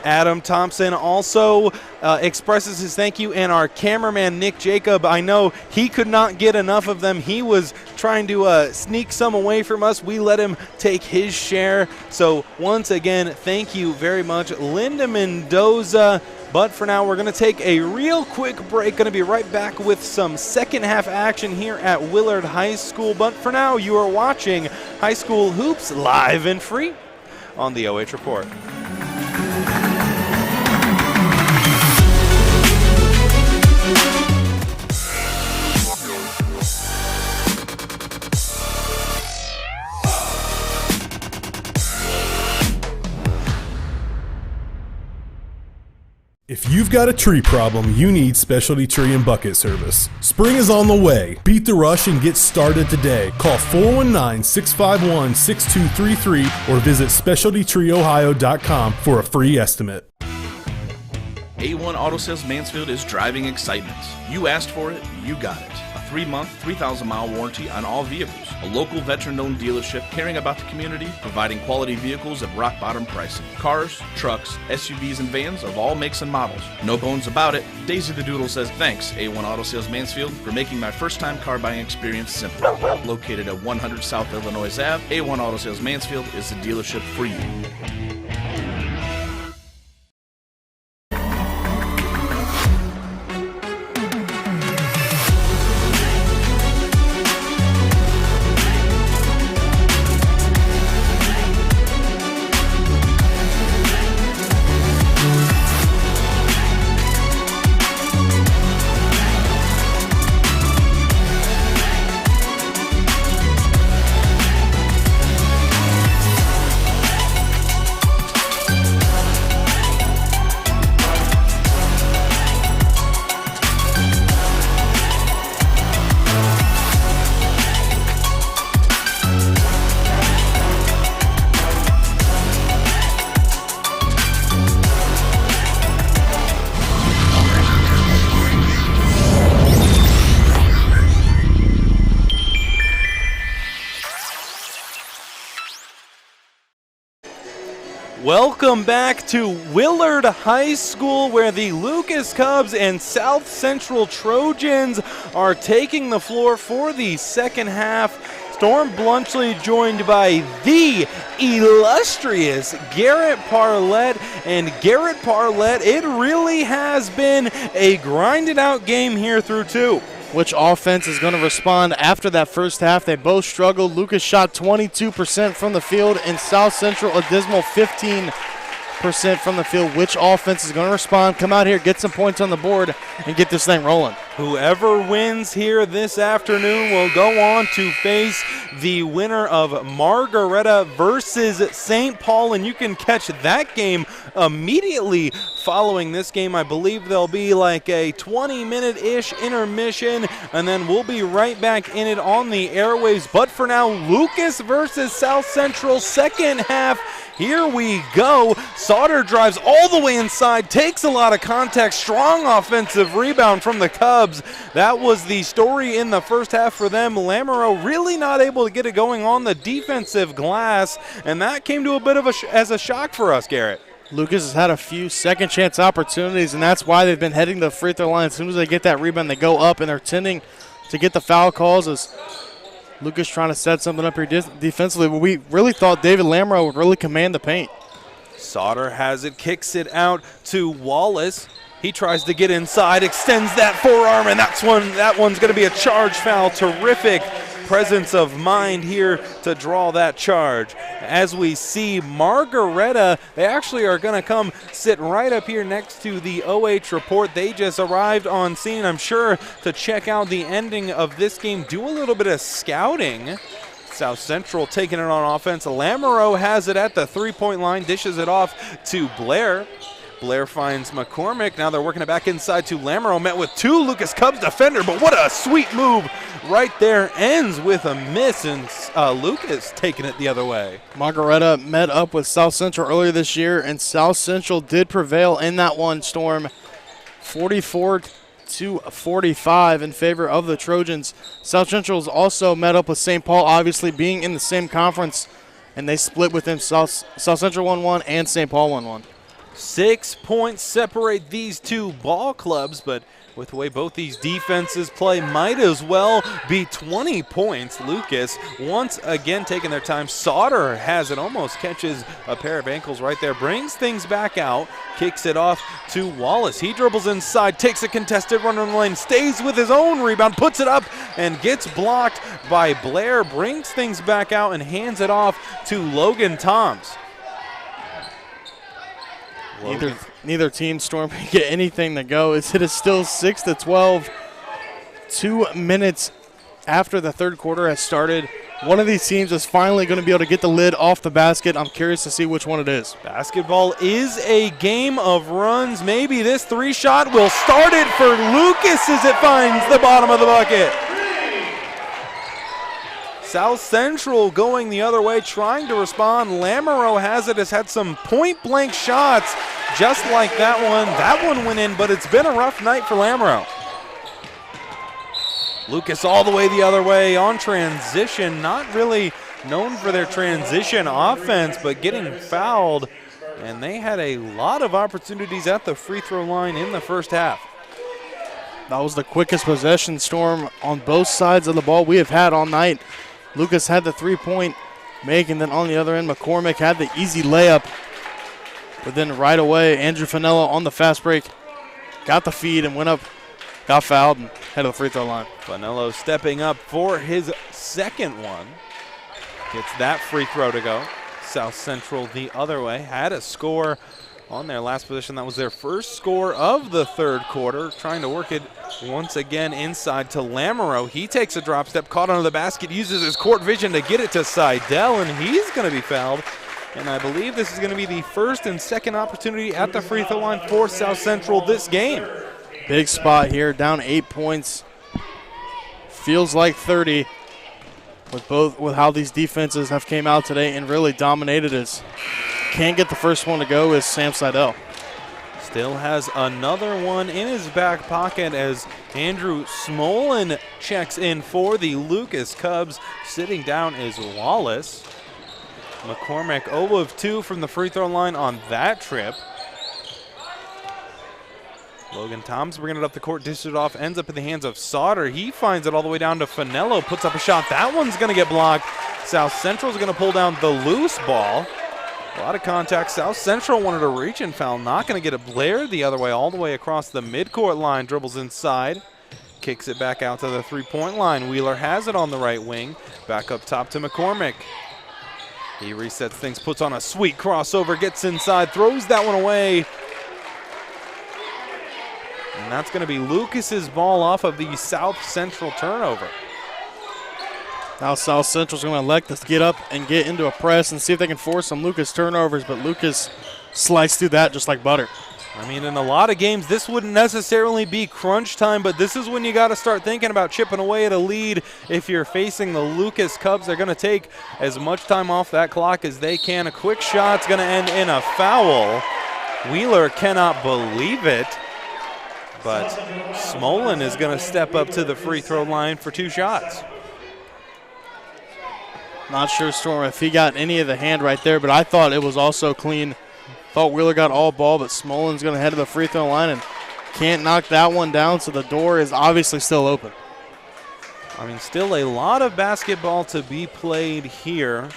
Adam Thompson also expresses his thank you, and our cameraman, Nick Jacob, I know he could not get enough of them. He was trying to sneak some away from us. We let him take his share. So once again, thank you very much, Linda Mendoza. But for now, we're going to take a real quick break. Going to be right back with some second half action here at Willard High School. But for now, you are watching High School Hoops live and free on the OH.Report. If you've got a tree problem, you need Specialty Tree and Bucket Service. Spring is on the way. Beat the rush and get started today. Call 419-651-6233 or visit specialtytreeohio.com for a free estimate. A1 Auto Sales Mansfield is driving excitement. You asked for it, you got it. A 3-month, 3,000-mile warranty on all vehicles. A local veteran-owned dealership caring about the community, providing quality vehicles at rock-bottom pricing. Cars, trucks, SUVs, and vans of all makes and models. No bones about it. Daisy the Doodle says thanks, A1 Auto Sales Mansfield, for making my first-time car buying experience simple. Located at 100 South Illinois Ave, A1 Auto Sales Mansfield is the dealership for you. Welcome back to Willard High School, where the Lucas Cubs and South Central Trojans are taking the floor for the second half. Storm Bluntschly joined by the illustrious Garret Parlett. And Garret Parlett, it really has been a grinded out game here through two. Which offense is going to respond after that first half? They both struggled. Lucas shot 22% from the field, and South Central a dismal 15% from the field. Which offense is going to respond? Come out here, get some points on the board, and get this thing rolling. Whoever wins here this afternoon will go on to face the winner of Margaretta versus St. Paul, and you can catch that game immediately following this game. I believe there'll be like a 20-minute-ish intermission, and then we'll be right back in it on the airwaves. But for now, Lucas versus South Central, second half. Here we go. Sauter drives all the way inside, takes a lot of contact, strong offensive rebound from the Cubs. That was the story in the first half for them. Lamoreaux really not able to get it going on the defensive glass, and that came to a bit of as a shock for us, Garrett. Lucas has had a few second chance opportunities, and that's why they've been heading to the free throw line. As soon as they get that rebound, they go up, and they're tending to get the foul calls as Lucas trying to set something up here defensively. But we really thought David Lamoreaux would really command the paint. Sauter has it, kicks it out to Wallace. He tries to get inside, extends that forearm, and that one's going to be a charge foul. Terrific presence of mind here to draw that charge. As we see Margaretta, they actually are going to come sit right up here next to the OH.Report. They just arrived on scene, I'm sure, to check out the ending of this game, do a little bit of scouting. South Central taking it on offense. Lamoreaux has it at the three-point line, dishes it off to Blair. Blair finds McCormick. Now they're working it back inside to Lamoreaux. Met with two Lucas Cubs defender, but what a sweet move right there. Ends with a miss, and Lucas taking it the other way. Margaretta met up with South Central earlier this year, and South Central did prevail in that one, Storm. 44-45 in favor of the Trojans. South Central's also met up with St. Paul, obviously being in the same conference, and they split with them. South Central 1-1 and St. Paul 1-1. 6 points separate these two ball clubs, but with the way both these defenses play, might as well be 20 points. Lucas once again taking their time. Sauter has it, almost catches a pair of ankles right there, brings things back out, kicks it off to Wallace. He dribbles inside, takes a contested run in the lane, stays with his own rebound, puts it up, and gets blocked by Blair, brings things back out and hands it off to Logan Toms. Neither team, Storm, can get anything to go. It is still 6-12. 2 minutes after the third quarter has started. One of these teams is finally going to be able to get the lid off the basket. I'm curious to see which one it is. Basketball is a game of runs. Maybe this three-shot will start it for Lucas as it finds the bottom of the bucket. South Central going the other way, trying to respond. Lamoreaux has it, has had some point-blank shots just like that one. That one went in, but it's been a rough night for Lamoreaux. Lucas all the way the other way on transition. Not really known for their transition offense, but getting fouled. And they had a lot of opportunities at the free throw line in the first half. That was the quickest possession, Storm, on both sides of the ball we have had all night. Lucas had the three-point make, and then on the other end, McCormick had the easy layup. But then right away, Andrew Finello on the fast break got the feed and went up, got fouled, and head to the free throw line. Finello stepping up for his second one. Gets that free throw to go. South Central the other way. Had a score on their last position. That was their first score of the third quarter. Trying to work it once again inside to Lamoreaux. He takes a drop step, caught under the basket, uses his court vision to get it to Seidel, and he's going to be fouled. And I believe this is going to be the first and second opportunity at the free throw line for South Central this game. Big spot here, down 8 points. Feels like 30 with how these defenses have came out today and really dominated us. Can't get the first one to go is Sam Seidel. Still has another one in his back pocket as Andrew Smolin checks in for the Lucas Cubs. Sitting down is Wallace. McCormick 0 of 2 from the free throw line on that trip. Logan Toms bringing it up the court, dishes it off, ends up in the hands of Sauter. He finds it all the way down to Finello, puts up a shot. That one's going to get blocked. South Central's going to pull down the loose ball. A lot of contact. South Central wanted a reach and foul. Not going to get it. Blair the other way, all the way across the midcourt line. Dribbles inside. Kicks it back out to the three-point line. Wheeler has it on the right wing. Back up top to McCormick. He resets things, puts on a sweet crossover, gets inside, throws that one away. And that's going to be Lucas's ball off of the South Central turnover. Now South Central's going to elect us to get up and get into a press and see if they can force some Lucas turnovers, but Lucas sliced through that just like butter. I mean, in a lot of games, this wouldn't necessarily be crunch time, but this is when you got to start thinking about chipping away at a lead. If you're facing the Lucas Cubs, they're going to take as much time off that clock as they can. A quick shot's going to end in a foul. Wheeler cannot believe it. But Smolin is going to step up to the free throw line for 2 shots. Not sure, Storm, if he got any of the hand right there, but I thought it was also clean. Thought Wheeler got all ball, but Smolin's going to head to the free throw line and can't knock that one down, so the door is obviously still open. I mean, still a lot of basketball to be played here.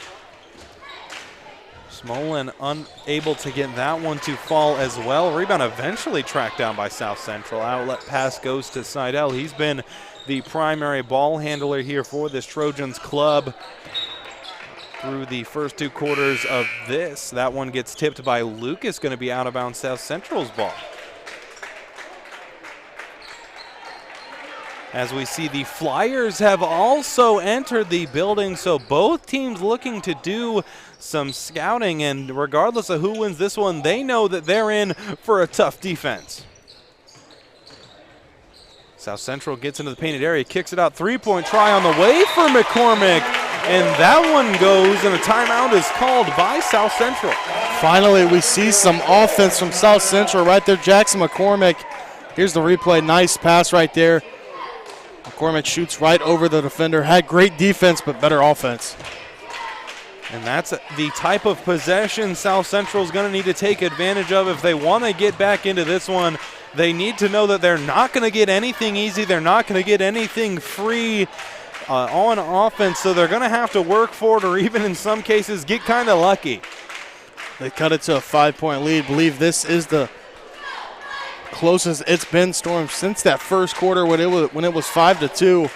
Smolin unable to get that one to fall as well. Rebound eventually tracked down by South Central. Outlet pass goes to Seidel. He's been the primary ball handler here for this Trojans club through the first 2 quarters of this. That one gets tipped by Lucas, going to be out of bounds. South Central's ball. As we see, the Flyers have also entered the building, so both teams looking to do some scouting, and regardless of who wins this one, they know that they're in for a tough defense. South Central gets into the painted area, kicks it out, 3-point try on the way for McCormick, and that one goes, and a timeout is called by South Central. Finally, we see some offense from South Central right there. Jackson McCormick, here's the replay, nice pass right there. McCormick shoots right over the defender, had great defense but better offense. And that's the type of possession South Central is going to need to take advantage of if they want to get back into this one. They need to know that they're not going to get anything easy. They're not going to get anything free on offense, so they're going to have to work for it, or even in some cases get kind of lucky. They cut it to a 5-point lead. Believe this is the closest it's been, Storm, since that first quarter when it was 5-2.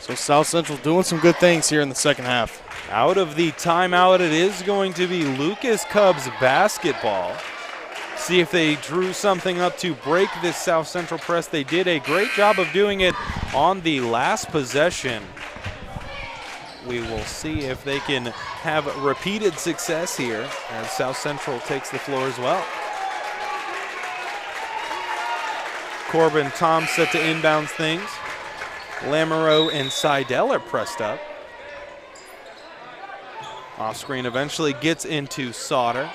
So South Central doing some good things here in the second half. Out of the timeout, it is going to be Lucas Cubs basketball. See if they drew something up to break this South Central press. They did a great job of doing it on the last possession. We will see if they can have repeated success here as South Central takes the floor as well. Corbin Tom set to inbounds things. Lamoreaux and Seidel are pressed up. Off screen eventually gets into Sauter.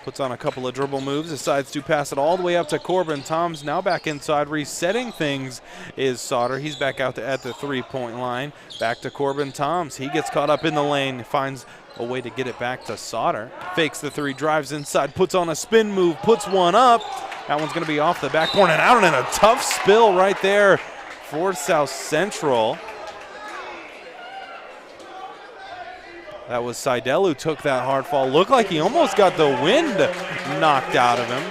Puts on a couple of dribble moves, decides to pass it all the way up to Corbin Toms. Now back inside, resetting things is Sauter. He's back out at the 3-point line. Back to Corbin Toms. He gets caught up in the lane, finds a way to get it back to Sauter. Fakes the 3, drives inside, puts on a spin move, puts one up. That one's going to be off the backboard and out, and a tough spill right there for South Central. That was Seidel who took that hard fall. Looked like he almost got the wind knocked out of him.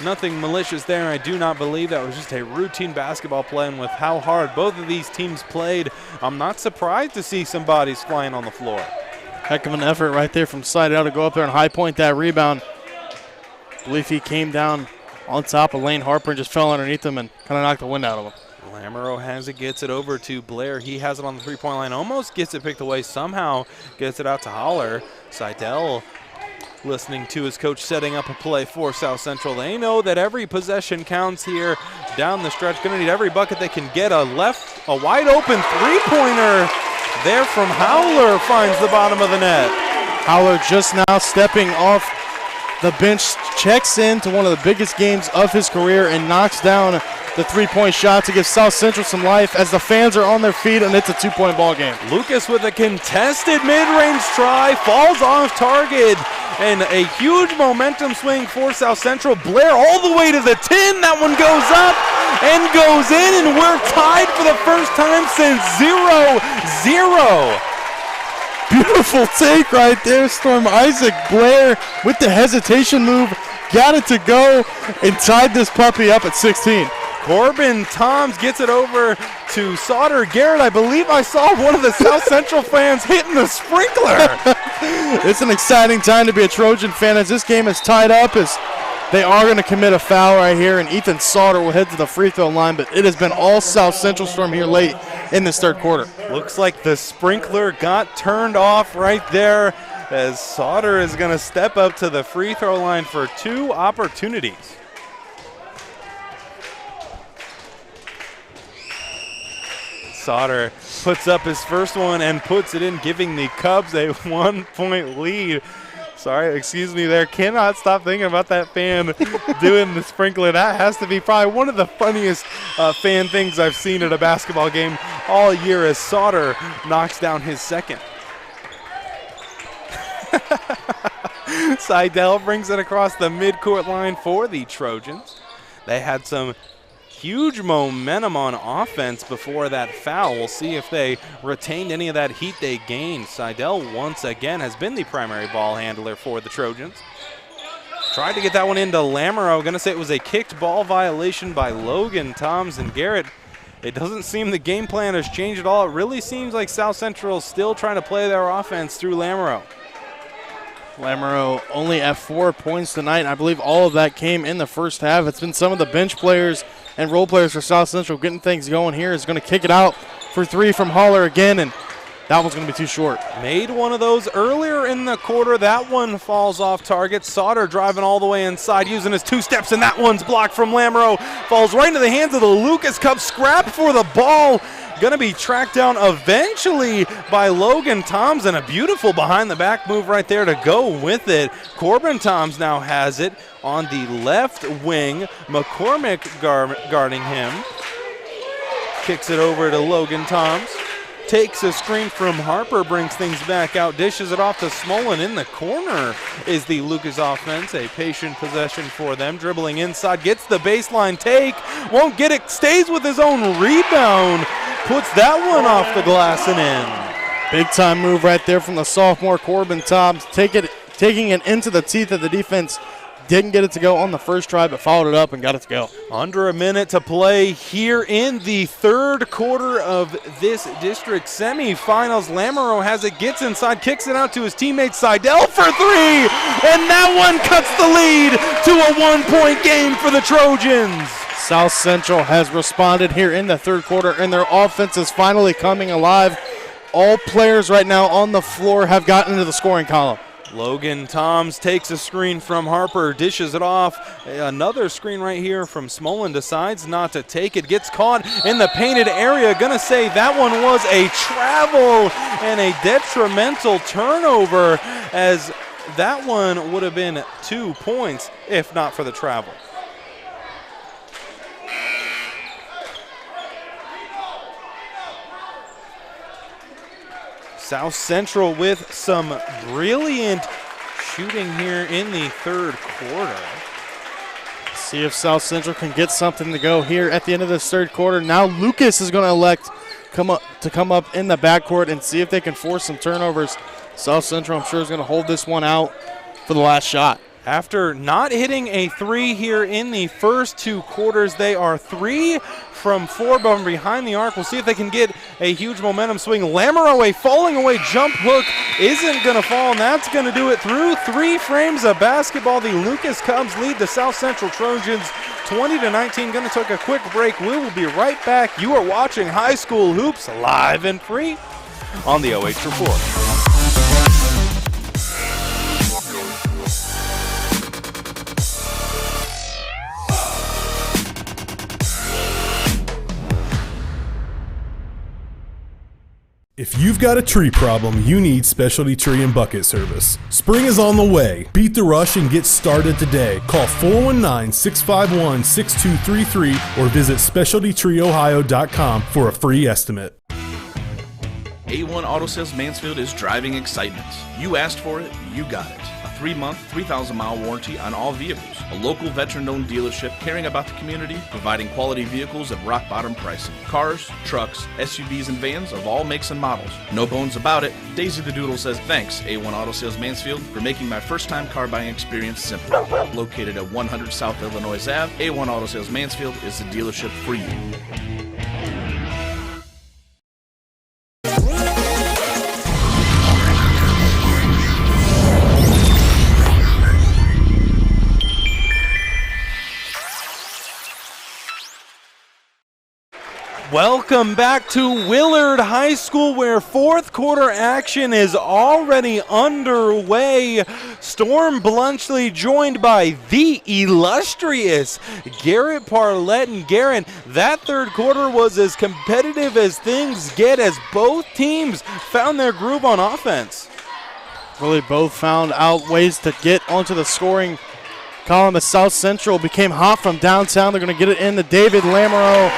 Nothing malicious there. I do not believe that was just a routine basketball play, and with how hard both of these teams played, I'm not surprised to see some bodies flying on the floor. Heck of an effort right there from Seidel to go up there and high point that rebound. I believe he came down on top of Lane Harper and just fell underneath him and kind of knocked the wind out of him. Lamoreaux has it, gets it over to Blair. He has it on the 3-point line, almost gets it picked away, somehow gets it out to Holler. Seidel listening to his coach setting up a play for South Central. They know that every possession counts here down the stretch. Going to need every bucket they can get. A wide open 3-pointer there from Howler finds the bottom of the net. Howler just now stepping off the bench, checks in to one of the biggest games of his career and knocks down the three-point shot to give South Central some life as the fans are on their feet, and it's a two-point ball game. Lucas with a contested mid-range try, falls off target, and a huge momentum swing for South Central. Blair all the way to the 10. That one goes up and goes in, and we're tied for the first time since 0-0. Beautiful take right there, Storm. Isaac Blair with the hesitation move, got it to go, and tied this puppy up at 16. Corbin Toms gets it over to Sauter. Garrett, I believe I saw one of the South Central fans hitting the sprinkler. It's an exciting time to be a Trojan fan as this game is tied up, as they are going to commit a foul right here, and Ethan Sauter will head to the free throw line, but it has been all South Central Storm here late in this third quarter. Looks like the sprinkler got turned off right there, as Sauter is going to step up to the free throw line for 2 opportunities. Sauter puts up his first one and puts it in, giving the Cubs a 1-point lead. Sorry, excuse me there. Cannot stop thinking about that fan doing the sprinkler. That has to be probably one of the funniest fan things I've seen at a basketball game all year, as Sauter knocks down his second. Seidel brings it across the midcourt line for the Trojans. They had some huge momentum on offense before that foul. We'll see if they retained any of that heat they gained. Seidel once again has been the primary ball handler for the Trojans. Tried to get that one into Lamoreaux. Going to say it was a kicked ball violation by Logan Toms and Garrett. It doesn't seem the game plan has changed at all. It really seems like South Central is still trying to play their offense through Lamoreaux. Lamoreaux only at 4 points tonight. I believe all of that came in the first half. It's been some of the bench players and role players for South Central getting things going here. Is going to kick it out for 3 from Haller again, and that one's going to be too short. Made one of those earlier in the quarter. That one falls off target. Sauter driving all the way inside, using his 2 steps, and that one's blocked from Lamoreaux. Falls right into the hands of the Lucas Cubs. Scrap for the ball. Going to be tracked down eventually by Logan Toms, and a beautiful behind-the-back move right there to go with it. Corbin Toms now has it on the left wing. McCormick guarding him. Kicks it over to Logan Toms. Takes a screen from Harper, brings things back out, dishes it off to Smolin. In the corner is the Lucas offense. A patient possession for them. Dribbling inside, gets the baseline take, won't get it, stays with his own rebound. Puts that one off the glass and in. Big time move right there from the sophomore Corbin Toms, taking it into the teeth of the defense. Didn't get it to go on the first try, but followed it up and got it to go. Under a minute to play here in the third quarter of this district semifinals. Lamoreaux has it, gets inside, kicks it out to his teammate Seidel for 3, and that one cuts the lead to a 1-point game for the Trojans. South Central has responded here in the third quarter, and their offense is finally coming alive. All players right now on the floor have gotten into the scoring column. Logan Toms takes a screen from Harper, dishes it off. Another screen right here from Smolin, decides not to take it, gets caught in the painted area. Gonna say that one was a travel and a detrimental turnover, as that one would have been 2 points if not for the travel. South Central with some brilliant shooting here in the third quarter. See if South Central can get something to go here at the end of this third quarter. Now Lucas is going to elect to come up in the backcourt and see if they can force some turnovers. South Central, I'm sure, is going to hold this one out for the last shot. After not hitting a 3 here in the first 2 quarters, they are 3 from 4 from behind the arc. We'll see if they can get a huge momentum swing. Lamoreaux, a falling away jump hook, isn't going to fall, and that's going to do it through 3 frames of basketball. The Lucas Cubs lead the South Central Trojans 20-19. Going to take a quick break. We will be right back. You are watching High School Hoops live and free on the OH.Report. If you've got a tree problem, you need Specialty Tree and Bucket Service. Spring is on the way. Beat the rush and get started today. Call 419-651-6233 or visit specialtytreeohio.com for a free estimate. A1 Auto Sales Mansfield is driving excitement. You asked for it, you got it. A 3-month, 3,000-mile warranty on all vehicles. A local veteran-owned dealership caring about the community, providing quality vehicles at rock-bottom pricing. Cars, trucks, SUVs, and vans of all makes and models. No bones about it. Daisy the Doodle says thanks, A1 Auto Sales Mansfield, for making my first-time car buying experience simple. Located at 100 South Illinois Ave, A1 Auto Sales Mansfield is the dealership for you. Welcome back to Willard High School, where fourth quarter action is already underway. Storm Bluntschly joined by the illustrious Garret, Parlett, and Garret. That third quarter was as competitive as things get as both teams found their groove on offense. Really both found out ways to get onto the scoring column. As South Central became hot from downtown. They're going to get it into David Lamoreaux.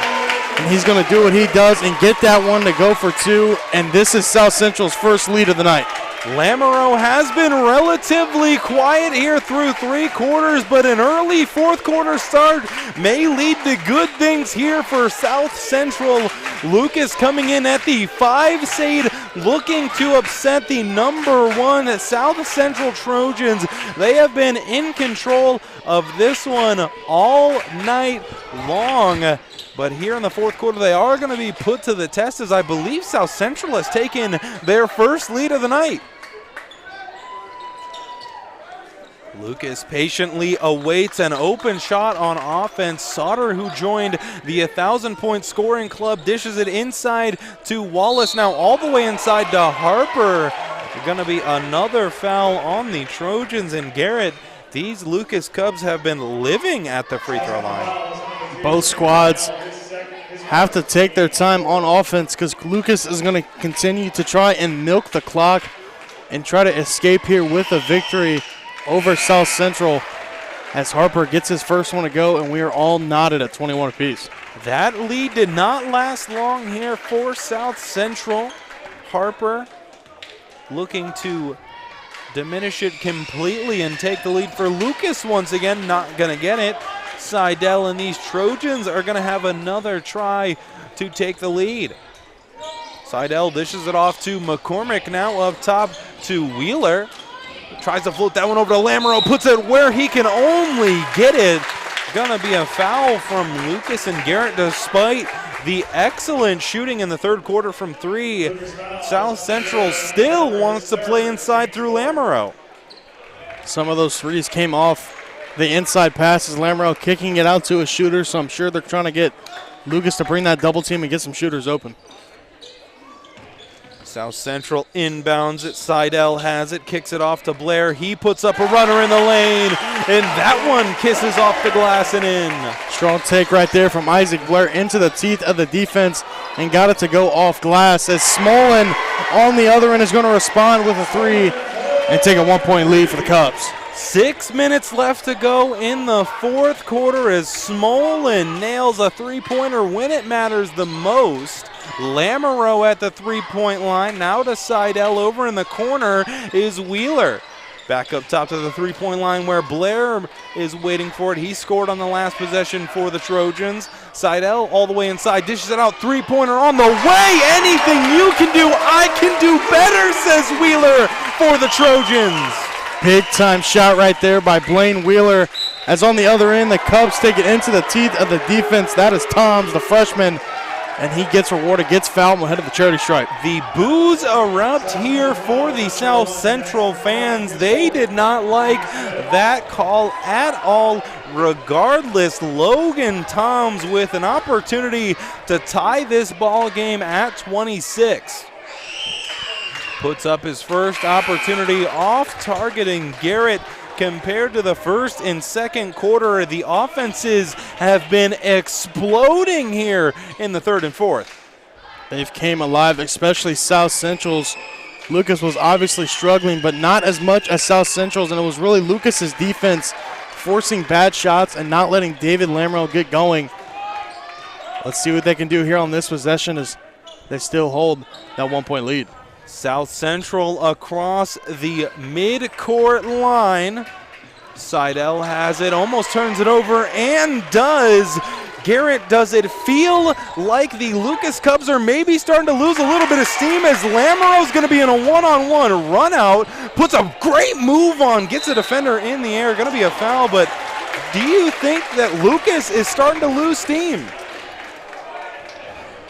And he's going to do what he does and get that one to go for two. And this is South Central's first lead of the night. Lamoreaux has been relatively quiet here through three quarters, but an early fourth quarter start may lead to good things here for South Central. Lucas coming in at the 5 seed, looking to upset the number 1 South Central Trojans. They have been in control of this one all night long. But here in the fourth quarter, they are going to be put to the test, as I believe South Central has taken their first lead of the night. Lucas patiently awaits an open shot on offense. Sauter, who joined the 1,000-point scoring club, dishes it inside to Wallace. Now all the way inside to Harper. Going to be another foul on the Trojans. And Garret, these Lucas Cubs have been living at the free throw line. Both squads have to take their time on offense because Lucas is going to continue to try and milk the clock and try to escape here with a victory over South Central as Harper gets his first one to go, and we are all knotted at 21 apiece. That lead did not last long here for South Central. Harper looking to diminish it completely and take the lead for Lucas once again. Not going to get it. Seidel and these Trojans are going to have another try to take the lead. Seidel dishes it off to McCormick, now up top to Wheeler. Tries to float that one over to Lamoreaux, puts it where he can only get it. Going to be a foul from Lucas and Garret despite the excellent shooting in the third quarter from 3. South Central still wants to play inside through Lamoreaux. Some of those threes came off the inside passes. Lamoreaux kicking it out to a shooter, so I'm sure they're trying to get Lucas to bring that double team and get some shooters open. South Central inbounds it. Seidel has it, kicks it off to Blair. He puts up a runner in the lane, and that one kisses off the glass and in. Strong take right there from Isaac Blair into the teeth of the defense and got it to go off glass as Smolin on the other end is going to respond with a 3 and take a 1-point lead for the Cubs. 6 minutes left to go in the fourth quarter as Smolin nails a three-pointer when it matters the most. Lamoreaux at the three-point line. Now to Seidel. Over in the corner is Wheeler. Back up top to the three-point line where Blair is waiting for it. He scored on the last possession for the Trojans. Seidel all the way inside, dishes it out, three-pointer on the way. Anything you can do, I can do better, says Wheeler for the Trojans. Big-time shot right there by Blaine Wheeler. As on the other end, the Cubs take it into the teeth of the defense. That is Toms, the freshman, and he gets rewarded, gets fouled, and will head to the charity stripe. The boos erupt here for the South Central fans. They did not like that call at all. Regardless, Logan Toms with an opportunity to tie this ball game at 26. Puts up his first opportunity off targeting Garret. Compared to the first and second quarter, the offenses have been exploding here in the third and fourth. They've came alive, especially South Central's. Lucas was obviously struggling, but not as much as South Central's, and it was really Lucas's defense forcing bad shots and not letting David Lamoreaux get going. Let's see what they can do here on this possession as they still hold that 1-point lead. South Central across the mid-court line. Seidel has it, almost turns it over, and does. Garret, does it feel like the Lucas Cubs are maybe starting to lose a little bit of steam as Lamoreaux's going to be in a one-on-one run out, puts a great move on, gets a defender in the air, going to be a foul, but do you think that Lucas is starting to lose steam?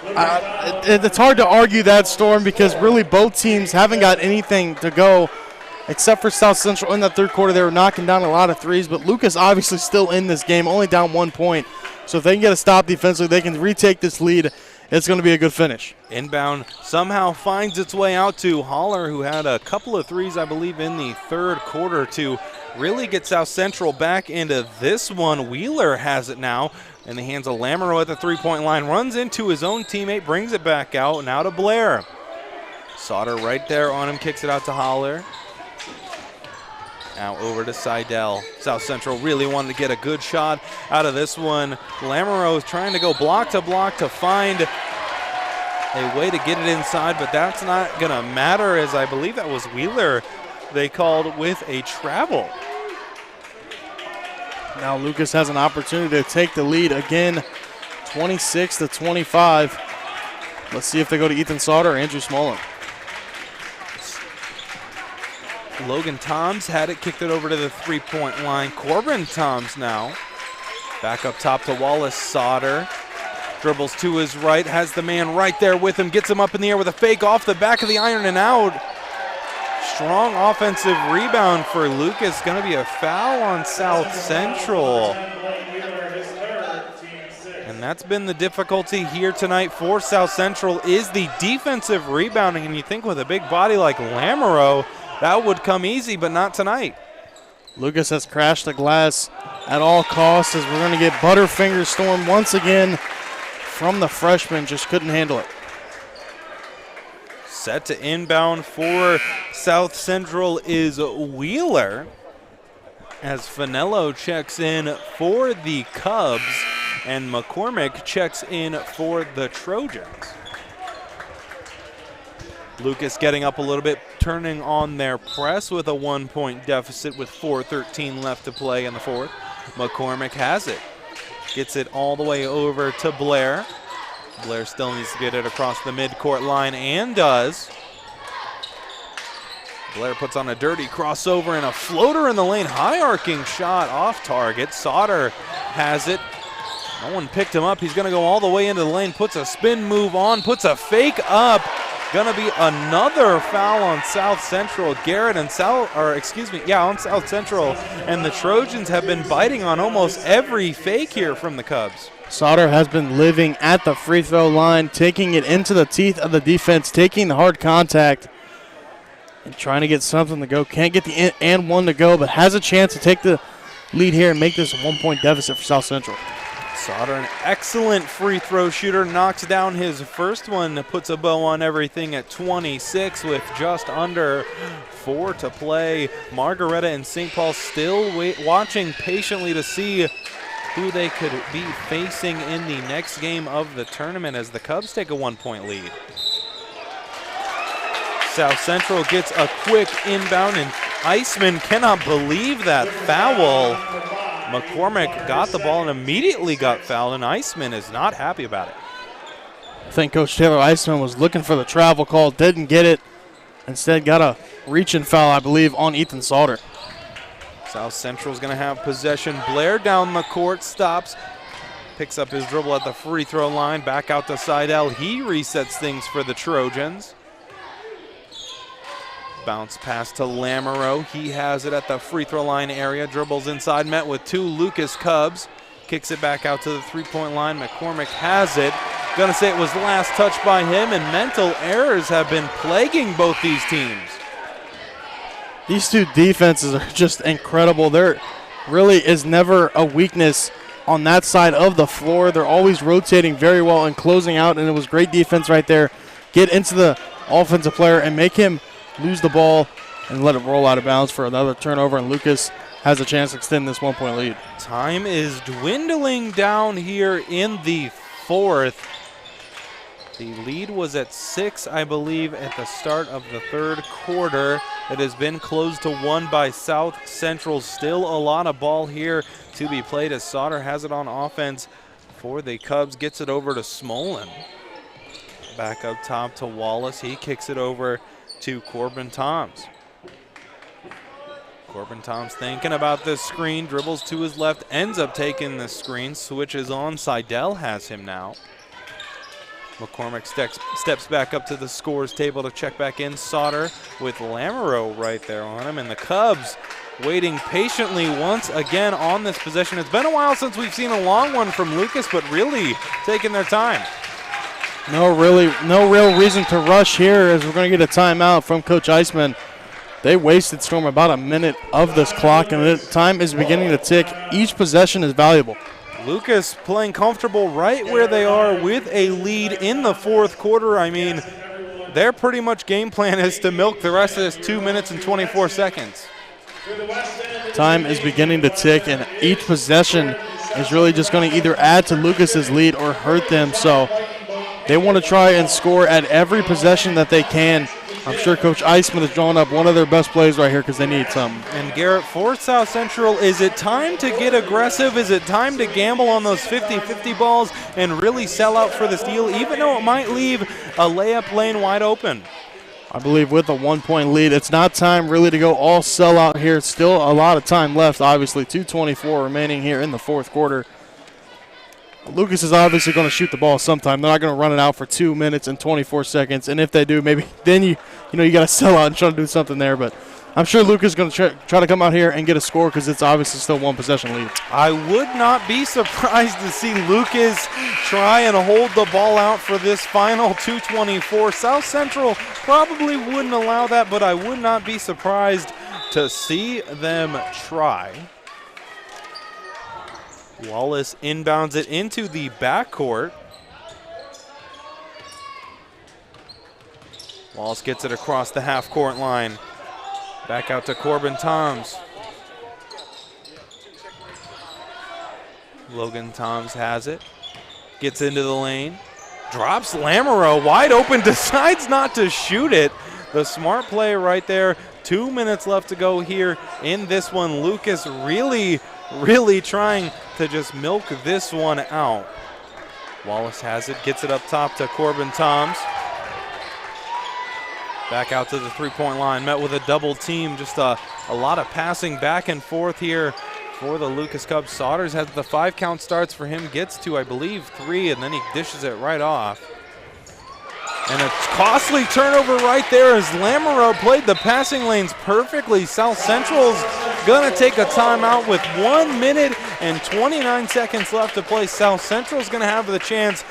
It's hard to argue that, Storm, because really both teams haven't got anything to go except for South Central in the third quarter. They were knocking down a lot of threes, but Lucas obviously still in this game, only down 1 point. So if they can get a stop defensively, they can retake this lead. It's going to be a good finish. Inbound somehow finds its way out to Holler, who had a couple of threes, I believe, in the third quarter to really get South Central back into this one. Wheeler has it now in the hands of Lamoreaux at the three-point line. Runs into his own teammate, brings it back out, now to Blair. Sauter right there on him, kicks it out to Holler. Now over to Seidel. South Central really wanted to get a good shot out of this one. Lamoreaux is trying to go block to find a way to get it inside, but that's not going to matter, as I believe that was Wheeler they called with a travel. Now Lucas has an opportunity to take the lead again, 26-25. Let's see if they go to Ethan Sauter or Andrew Smolin. Logan Toms had it, kicked it over to the three-point line. Corbin Toms now. Back up top to Wallace Sauter. Dribbles to his right, has the man right there with him, gets him up in the air with a fake off the back of the iron and out. Strong offensive rebound for Lucas. Going to be a foul on South Central. And that's been the difficulty here tonight for South Central is the defensive rebounding. And you think with a big body like Lamoreaux, that would come easy, but not tonight. Lucas has crashed the glass at all costs as we're going to get Butterfinger Storm once again from the freshman. Just couldn't handle it. Set to inbound for South Central is Wheeler as Finello checks in for the Cubs and McCormick checks in for the Trojans. Lucas getting up a little bit, turning on their press with a 1-point deficit with 4:13 left to play in the fourth. McCormick has it. Gets it all the way over to Blair. Blair still needs to get it across the midcourt line and does. Blair puts on a dirty crossover and a floater in the lane. High arcing shot off target. Sauter has it. No one picked him up. He's going to go all the way into the lane. Puts a spin move on. Puts a fake up. Going to be another foul on South Central. Garret and on South Central. And the Trojans have been biting on almost every fake here from the Cubs. Sauter has been living at the free throw line, taking it into the teeth of the defense, taking the hard contact, and trying to get something to go. Can't get the and one to go, but has a chance to take the lead here and make this a 1-point deficit for South Central. Sauter, an excellent free throw shooter, knocks down his first one, puts a bow on everything at 26 with just under 4 to play. Margaretta and St. Paul still watching patiently to see who they could be facing in the next game of the tournament as the Cubs take a 1-point lead. South Central gets a quick inbound, and Iceman cannot believe that foul. McCormick got the ball and immediately got fouled, and Iceman is not happy about it. I think Coach Taylor Iceman was looking for the travel call, didn't get it. Instead got a reach-in foul, I believe, on Ethan Sauter. South Central is going to have possession. Blair down the court, stops, picks up his dribble at the free throw line, back out to Seidel. He resets things for the Trojans. Bounce pass to Lamoreaux. He has it at the free throw line area. Dribbles inside, met with 2 Lucas Cubs. Kicks it back out to the three-point line. McCormick has it. Gonna say it was last touched by him, and mental errors have been plaguing both these teams. These two defenses are just incredible. There really is never a weakness on that side of the floor. They're always rotating very well and closing out, and it was great defense right there. Get into the offensive player and make him lose the ball and let it roll out of bounds for another turnover, and Lucas has a chance to extend this 1-point lead. Time is dwindling down here in the fourth. The lead was at 6, I believe, at the start of the third quarter. It has been closed to 1 by South Central. Still a lot of ball here to be played as Sauter has it on offense for the Cubs. Gets it over to Smolin. Back up top to Wallace. He kicks it over to Corbin Toms. Corbin Toms thinking about this screen. Dribbles to his left. Ends up taking the screen. Switches on. Seidel has him now. McCormick steps back up to the scores table to check back in. Sauter with Lamoreaux right there on him. And the Cubs waiting patiently once again on this possession. It's been a while since we've seen a long one from Lucas, but really taking their time. No real reason to rush here, as we're going to get a timeout from Coach Eisman. They wasted Storm about a minute of this clock, and the time is beginning to tick. Each possession is valuable. Lucas playing comfortable right where they are with a lead in the fourth quarter. I mean, their pretty much game plan is to milk the rest of this 2 minutes and 24 seconds. Time is beginning to tick, and each possession is really just going to either add to Lucas's lead or hurt them. So they want to try and score at every possession that they can. I'm sure Coach Eisman is drawing up one of their best plays right here because they need some. And Garrett, for South Central, is it time to get aggressive? Is it time to gamble on those 50-50 balls and really sell out for the steal, even though it might leave a layup lane wide open? I believe with a 1-point lead, it's not time really to go all sell out here. Still a lot of time left, obviously. 2:24 remaining here in the fourth quarter. Lucas is obviously going to shoot the ball sometime. They're not going to run it out for 2 minutes and 24 seconds. And if they do, maybe then you got to sell out and try to do something there. But I'm sure Lucas is going to try to come out here and get a score because it's obviously still one possession lead. I would not be surprised to see Lucas try and hold the ball out for this final 2:24. South Central probably wouldn't allow that, but I would not be surprised to see them try. Wallace inbounds it into the backcourt. Wallace gets it across the half-court line. Back out to Corbin Toms. Logan Toms has it. Gets into the lane. Drops Lamoreaux wide open. Decides not to shoot it. The smart play right there. 2 minutes left to go here in this one. Lucas really trying to just milk this one out. Wallace has it, gets it up top to Corbin Toms. Back out to the three-point line, met with a double team. Just a lot of passing back and forth here for the Lucas Cubs. Sauters has the 5-count starts for him, gets to, I believe, 3, and then he dishes it right off. And a costly turnover right there as Lamoreaux played the passing lanes perfectly. South Central's going to take a timeout with 1 minute and 29 seconds left to play. South Central's going to have the chance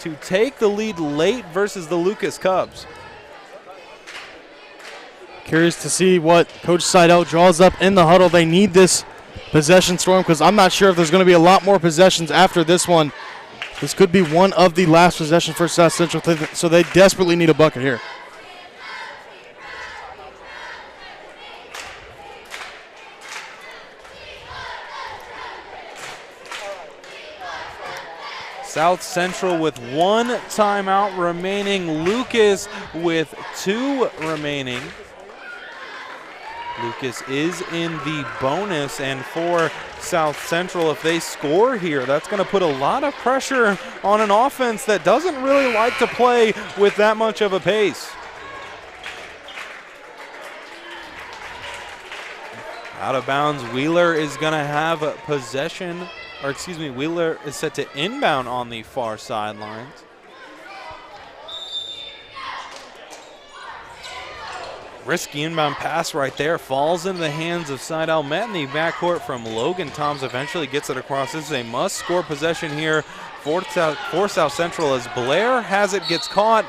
to take the lead late versus the Lucas Cubs. Curious to see what Coach Seidel draws up in the huddle. They need this possession, Storm, because I'm not sure if there's going to be a lot more possessions after this one. This could be one of the last possessions for South Central, so they desperately need a bucket here. South Central with 1 timeout remaining. Lucas with 2 remaining. Lucas is in the bonus, and for South Central, if they score here, that's going to put a lot of pressure on an offense that doesn't really like to play with that much of a pace. Out of bounds, Wheeler is going to have possession, or excuse me, Wheeler is set to inbound on the far sidelines. Risky inbound pass right there. Falls into the hands of Seidel. Met in the backcourt from Logan Toms. Eventually gets it across. This is a must-score possession here for South Central as Blair has it, gets caught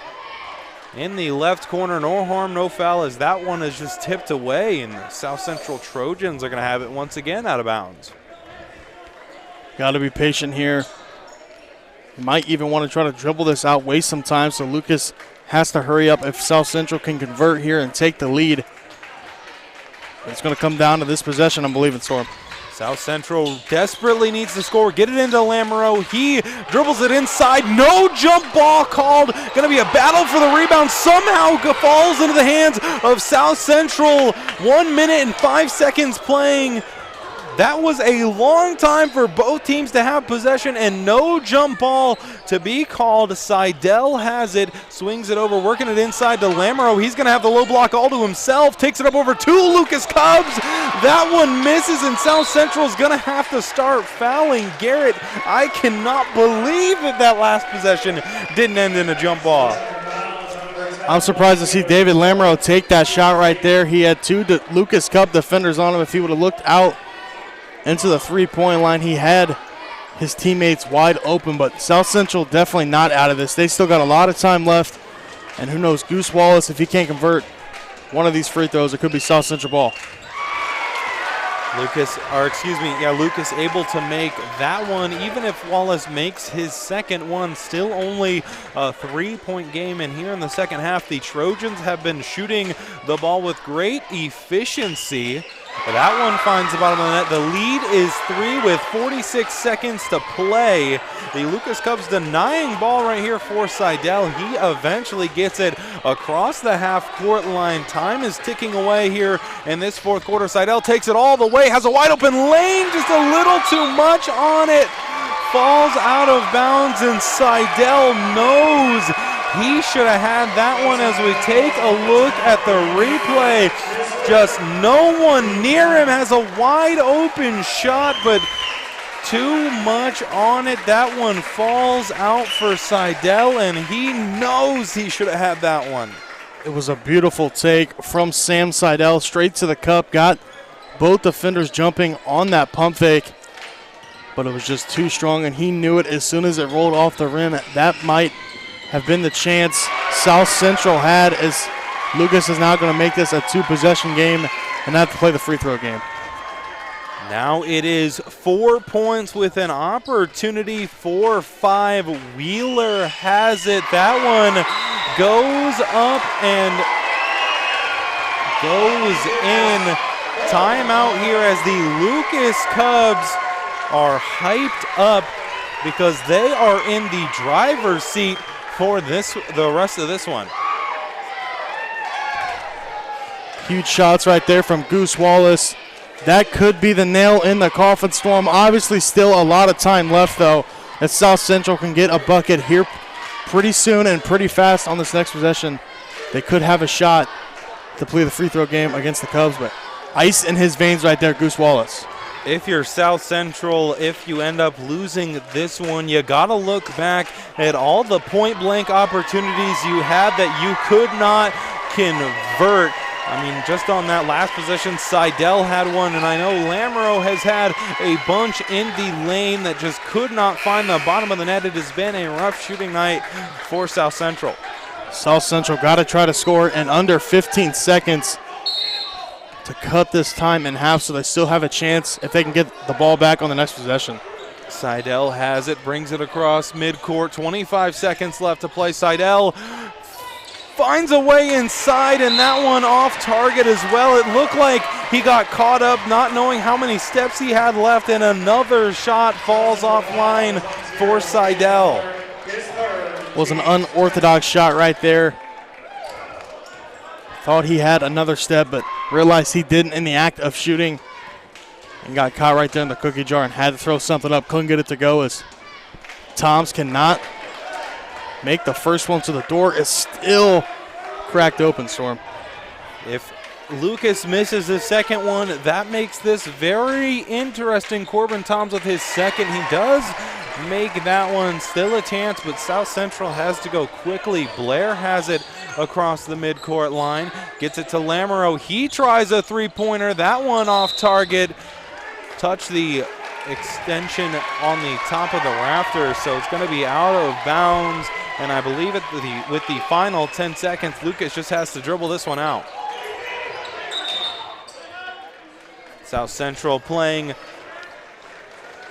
in the left corner. No harm, no foul as that one is just tipped away, and the South Central Trojans are going to have it once again out of bounds. Got to be patient here. You might even want to try to dribble this out, waste some time, so Lucas has to hurry up if South Central can convert here and take the lead. It's going to come down to this possession, I'm believing, Storm. South Central desperately needs to score. Get it into Lamoreaux. He dribbles it inside. No jump ball called. Going to be a battle for the rebound. Somehow falls into the hands of South Central. 1 minute and 5 seconds playing. That was a long time for both teams to have possession and no jump ball to be called. Seidel has it, swings it over, working it inside to Lamoreaux. He's going to have the low block all to himself, takes it up over to Lucas Cubs. That one misses, and South Central is going to have to start fouling Garret. I cannot believe that last possession didn't end in a jump ball. I'm surprised to see David Lamoreaux take that shot right there. He had two Lucas Cub defenders on him. If he would have looked out into the three-point line, he had his teammates wide open, but South Central definitely not out of this. They still got a lot of time left, and who knows, Goose Wallace, if he can't convert one of these free throws, it could be South Central ball. Lucas able to make that one, even if Wallace makes his second one. Still only a 3-point game, and here in the second half, the Trojans have been shooting the ball with great efficiency. But that one finds the bottom of the net. The lead is 3 with 46 seconds to play. The Lucas Cubs denying ball right here for Seidel. He eventually gets it across the half-court line. Time is ticking away here in this fourth quarter. Seidel takes it all the way, has a wide-open lane, just a little too much on it. Falls out of bounds, and Seidel knows he should have had that one. As we take a look at the replay, just no one near him, has a wide open shot, but too much on it. That one falls out for Seidel, and he knows he should have had that one. It was a beautiful take from Sam Seidel, straight to the cup, got both defenders jumping on that pump fake, but it was just too strong, and he knew it as soon as it rolled off the rim. That might have been the chance South Central had, as Lucas is now going to make this a 2-possession game and have to play the free throw game. Now it is 4 points with an opportunity for 5. Wheeler has it. That one goes up and goes in. Timeout here as the Lucas Cubs are hyped up because they are in the driver's seat for the rest of this one. Huge shots right there from Goose Wallace. That could be the nail in the coffin, Storm. Obviously still a lot of time left, though, as South Central can get a bucket here pretty soon and pretty fast on this next possession. They could have a shot to play the free throw game against the Cubs, but ice in his veins right there, Goose Wallace. If you're South Central, if you end up losing this one, you got to look back at all the point-blank opportunities you had that you could not convert. I mean, just on that last possession, Seidel had one, and I know Lamoreaux has had a bunch in the lane that just could not find the bottom of the net. It has been a rough shooting night for South Central. South Central got to try to score in under 15 seconds to cut this time in half, so they still have a chance if they can get the ball back on the next possession. Seidel has it, brings it across midcourt. 25 seconds left to play. Seidel finds a way inside, and that one off target as well. It looked like he got caught up not knowing how many steps he had left, and another shot falls offline for Seidel. Was an unorthodox shot right there. Thought he had another step, but realized he didn't in the act of shooting, and got caught right there in the cookie jar and had to throw something up. Couldn't get it to go, as Toms cannot make the first one, so the door is still cracked open, Storm. If Lucas misses the second one, that makes this very interesting. Corbin Toms with his second. He does make that one, still a chance, but South Central has to go quickly. Blair has it across the midcourt line, gets it to Lamoreaux. He tries a three-pointer. That one off target. Touch the extension on the top of the rafters, so it's going to be out of bounds. And I believe with the final 10 seconds, Lucas just has to dribble this one out. South Central playing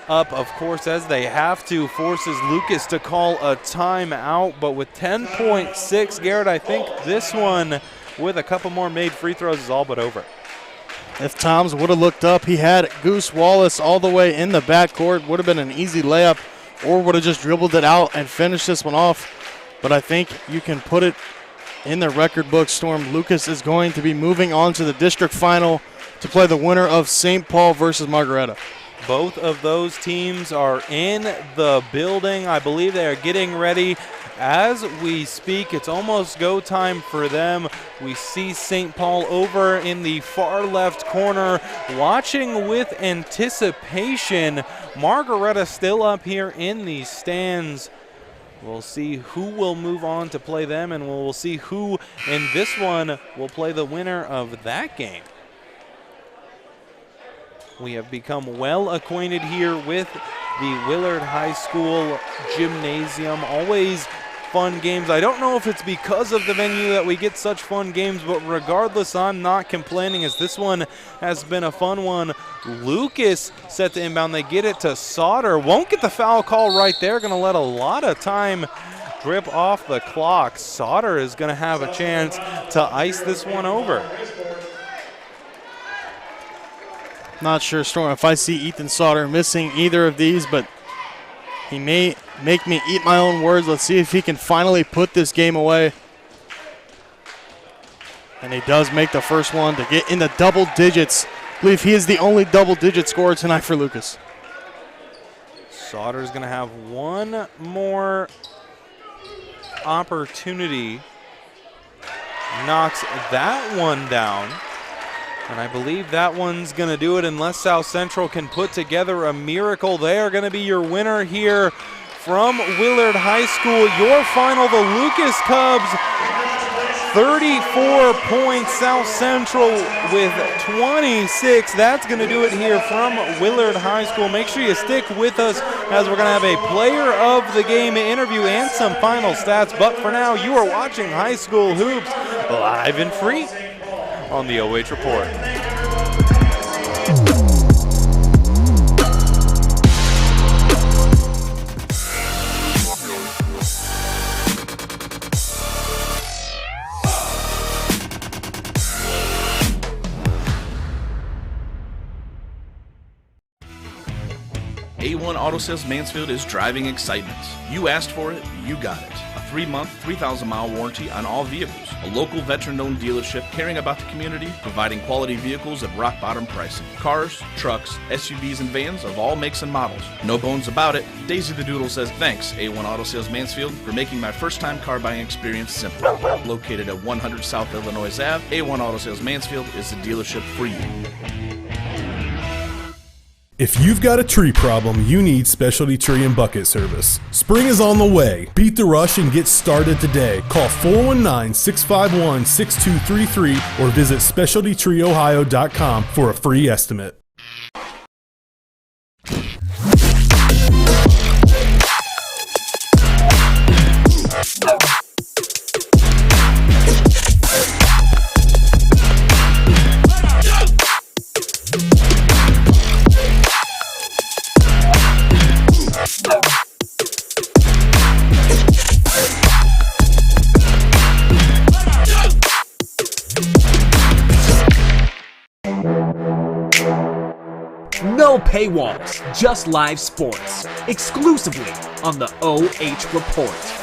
up, of course, as they have to, forces Lucas to call a timeout. But with 10.6, Garrett, I think this one, with a couple more made free throws, is all but over. If Toms would have looked up, he had Goose Wallace all the way in the backcourt. Would have been an easy layup, or would have just dribbled it out and finished this one off. But I think you can put it in the record book, Storm. Lucas is going to be moving on to the district final to play the winner of St. Paul versus Margaretta. Both of those teams are in the building. I believe they are getting ready as we speak. It's almost go time for them. We see St. Paul over in the far left corner, watching with anticipation. Margaretta still up here in the stands. We'll see who will move on to play them, and we'll see who in this one will play the winner of that game. We have become well acquainted here with the Willard High School gymnasium. Always fun games. I don't know if it's because of the venue that we get such fun games, but regardless, I'm not complaining, as this one has been a fun one. Lucas set to inbound. They get it to Sauter. Won't get the foul call right there. Going to let a lot of time drip off the clock. Sauter is going to have a chance to ice this one over. Not sure, Storm, if I see Ethan Sauter missing either of these, but he may make me eat my own words. Let's see if he can finally put this game away. And he does make the first one to get in the double digits. I believe he is the only double-digit scorer tonight for Lucas. Sauter's going to have one more opportunity. Knocks that one down. And I believe that one's going to do it unless South Central can put together a miracle. They are going to be your winner here from Willard High School. Your final, the Lucas Cubs, 34 points. South Central with 26. That's going to do it here from Willard High School. Make sure you stick with us as we're going to have a player of the game interview and some final stats. But for now, you are watching High School Hoops live and free on the OH.Report. A1 Auto Sales Mansfield is driving excitement. You asked for it, you got it. A 3-month, 3,000-mile warranty on all vehicles. A local veteran-owned dealership caring about the community, providing quality vehicles at rock-bottom pricing. Cars, trucks, SUVs, and vans of all makes and models. No bones about it. Daisy the Doodle says, thanks, A1 Auto Sales Mansfield, for making my first-time car buying experience simple. Located at 100 South Illinois Ave, A1 Auto Sales Mansfield is the dealership for you. If you've got a tree problem, you need Specialty Tree and Bucket Service. Spring is on the way. Beat the rush and get started today. Call 419-651-6233 or visit specialtytreeohio.com for a free estimate. No paywalls, just live sports. Exclusively on the OH.Report.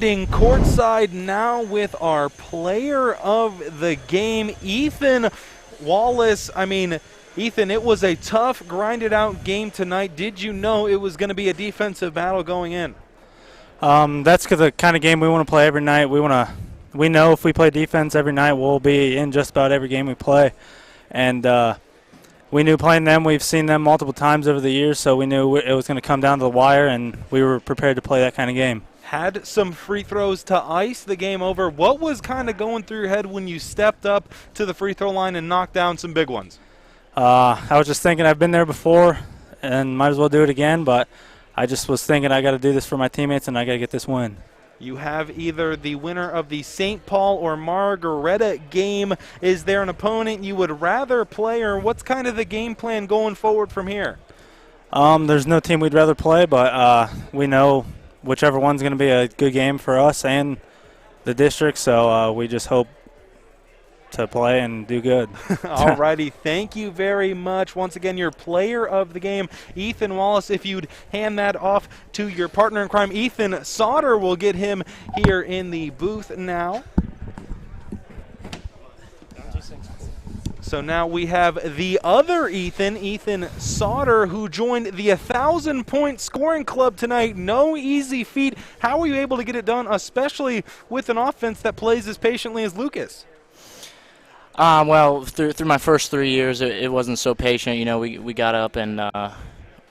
standing courtside now with our player of the game, Ethan Wallace. I mean, Ethan, it was a tough, grinded-out game tonight. Did you know it was going to be a defensive battle going in? That's the kind of game we want to play every night. We know if we play defense every night, we'll be in just about every game we play. And we knew playing them, we've seen them multiple times over the years, so we knew it was going to come down to the wire, and we were prepared to play that kind of game. Had some free throws to ice the game over. What was kind of going through your head when you stepped up to the free throw line and knocked down some big ones? I was just thinking I've been there before and might as well do it again, but I just was thinking I got to do this for my teammates and I got to get this win. You have either the winner of the St. Paul or Margaretta game. Is there an opponent you would rather play, or what's kind of the game plan going forward from here? There's no team we'd rather play, but we know whichever one's going to be a good game for us and the district, so we just hope to play and do good. All righty, thank you very much. Once again, your player of the game, Ethan Wallace. If you'd hand that off to your partner in crime, Ethan Sauter, will get him here in the booth now. So now we have the other Ethan Sauter, who joined the 1,000-point scoring club tonight. No easy feat. How were you able to get it done, especially with an offense that plays as patiently as Lucas? Well, through my first 3 years, it wasn't so patient. You know, we got up and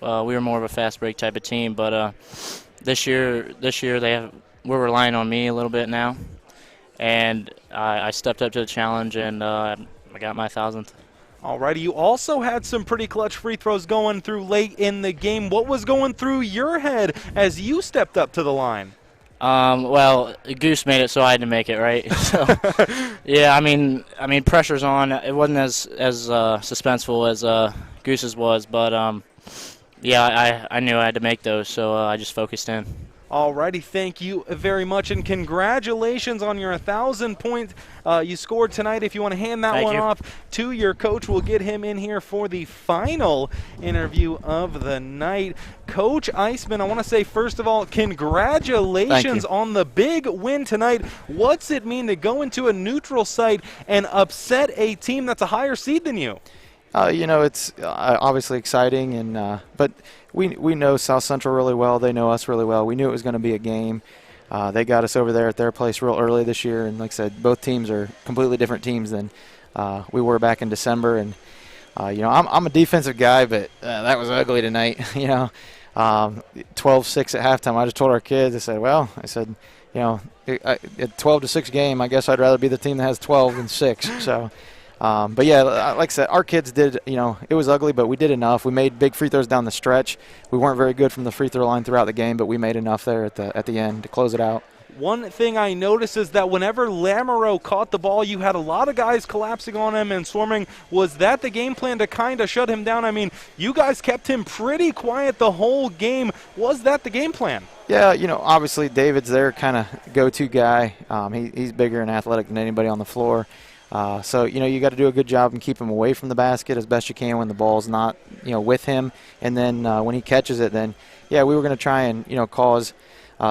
we were more of a fast break type of team. But this year we're relying on me a little bit now, and I stepped up to the challenge and I got my 1,000th. All righty, you also had some pretty clutch free throws going through late in the game. What was going through your head as you stepped up to the line? Well, Goose made it, so I had to make it, right? So, yeah, I mean, pressure's on. It wasn't as suspenseful as Goose's was, but yeah, I knew I had to make those, so I just focused in. All righty, thank you very much, and congratulations on your 1,000 points you scored tonight. If you want to hand that one off to your coach, we'll get him in here for the final interview of the night. Coach Iceman, I want to say, first of all, congratulations on the big win tonight. What's it mean to go into a neutral site and upset a team that's a higher seed than you? You know, it's obviously exciting, and but we know South Central really well. They know us really well. We knew it was going to be a game. They got us over there at their place real early this year, and like I said, both teams are completely different teams than we were back in December. And you know, I'm a defensive guy, but that was ugly tonight. You know, 12-6 at halftime. I just told our kids, I said, you know, a 12-6 game, I guess I'd rather be the team that has 12 than 6. So. But yeah, like I said, our kids did, you know, it was ugly, but we did enough. We made big free throws down the stretch. We weren't very good from the free throw line throughout the game, but we made enough there at the end to close it out. One thing I noticed is that whenever Lamoreaux caught the ball, you had a lot of guys collapsing on him and swarming. Was that the game plan to kind of shut him down? I mean, you guys kept him pretty quiet the whole game. Was that the game plan? Yeah, you know, obviously David's their kind of go-to guy. He's bigger and athletic than anybody on the floor. So, you know, you got to do a good job and keep him away from the basket as best you can when the ball's not, you know, with him. And then when he catches it, then, yeah, we were going to try and, you know, cause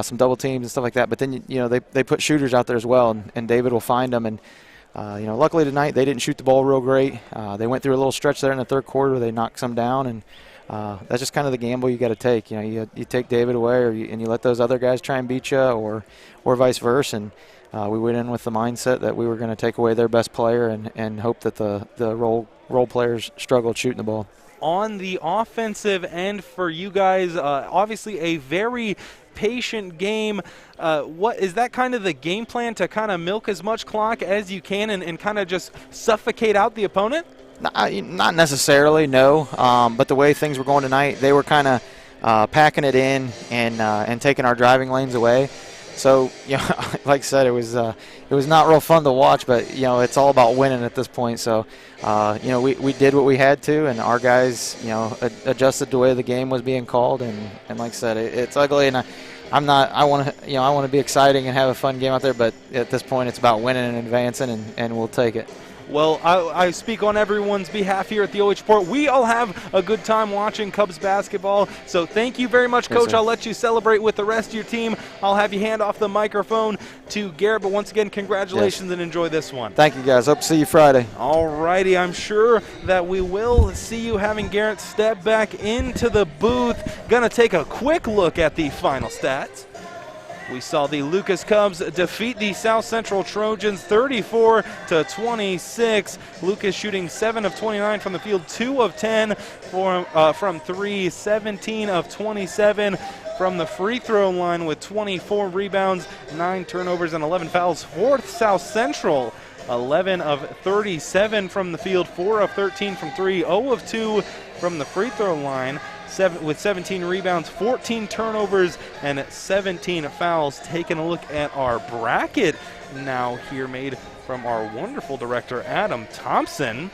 some double teams and stuff like that. But then, you know, they put shooters out there as well, and David will find them. And, you know, luckily tonight they didn't shoot the ball real great. They went through a little stretch there in the third quarter. They knocked some down, and that's just kind of the gamble you got to take. You know, you take David away and you let those other guys try and beat you or vice versa. And we went in with the mindset that we were going to take away their best player and hope that the role players struggled shooting the ball. On the offensive end for you guys, obviously a very patient game. What is that kind of the game plan, to kind of milk as much clock as you can and kind of just suffocate out the opponent? Not necessarily, no. But the way things were going tonight, they were kind of packing it in and taking our driving lanes away. So, you know, like I said, it was not real fun to watch, but, you know, it's all about winning at this point. So, you know, we did what we had to, and our guys, you know, adjusted the way the game was being called. And like I said, it's ugly, and I want to be exciting and have a fun game out there, but at this point it's about winning and advancing, and we'll take it. Well, I speak on everyone's behalf here at the OH.Report. We all have a good time watching Cubs basketball. So thank you very much, Coach. Yes, I'll let you celebrate with the rest of your team. I'll have you hand off the microphone to Garrett. But once again, congratulations and enjoy this one. Thank you, guys. Hope to see you Friday. All righty. I'm sure that we will see you having Garrett step back into the booth. Going to take a quick look at the final stats. We saw the Lucas Cubs defeat the South Central Trojans 34-26. Lucas shooting 7 of 29 from the field, 2 of 10 from 3, 17 of 27 from the free throw line with 24 rebounds, 9 turnovers, and 11 fouls. Fourth South Central, 11 of 37 from the field, 4 of 13 from 3, 0 of 2 from the free throw line. With 17 rebounds, 14 turnovers, and 17 fouls. Taking a look at our bracket now here, made from our wonderful director, Adam Thompson.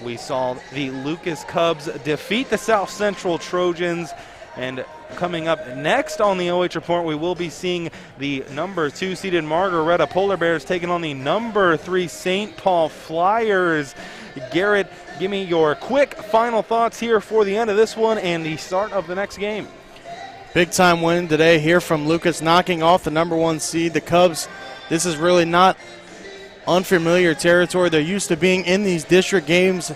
We saw the Lucas Cubs defeat the South Central Trojans. And coming up next on the OH.Report, we will be seeing the number 2 seeded Margaretta Polar Bears taking on the number 3 St. Paul Flyers. Garrett, give me your quick final thoughts here for the end of this one and the start of the next game. Big time win today here from Lucas, knocking off the number 1 seed. The Cubs, this is really not unfamiliar territory. They're used to being in these district games.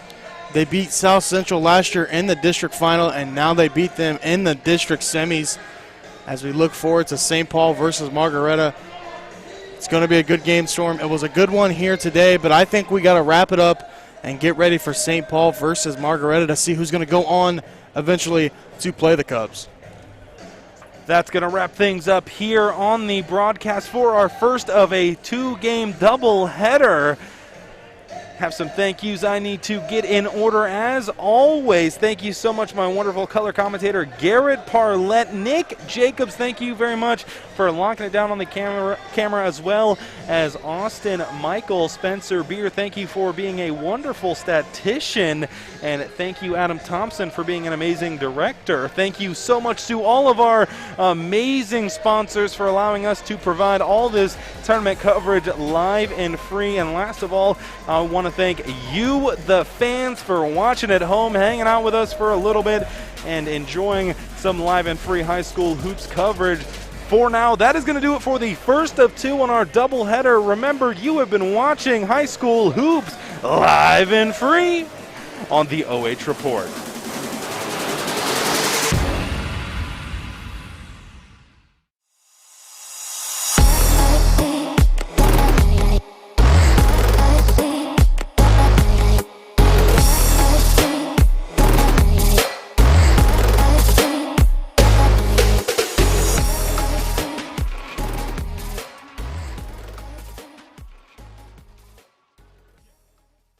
They beat South Central last year in the district final, and now they beat them in the district semis. As we look forward to St. Paul versus Margaretta, it's going to be a good game, Storm. It was a good one here today, but I think we got to wrap it up and get ready for St. Paul versus Margaretta to see who's going to go on eventually to play the Cubs. That's going to wrap things up here on the broadcast for our first of a 2-game doubleheader. Have some thank yous I need to get in order as always. Thank you so much, my wonderful color commentator, Garret Parlett. Nick Jacobs, thank you very much for locking it down on the camera as well as Austin Michael. Spencer Beer, thank you for being a wonderful statistician. And thank you, Adam Thompson, for being an amazing director. Thank you so much to all of our amazing sponsors for allowing us to provide all this tournament coverage live and free. And last of all, I want to thank you, the fans, for watching at home, hanging out with us for a little bit, and enjoying some live and free high school hoops coverage. For now, that is going to do it for the first of 2 on our doubleheader. Remember, you have been watching high school hoops live and free on the OH.Report.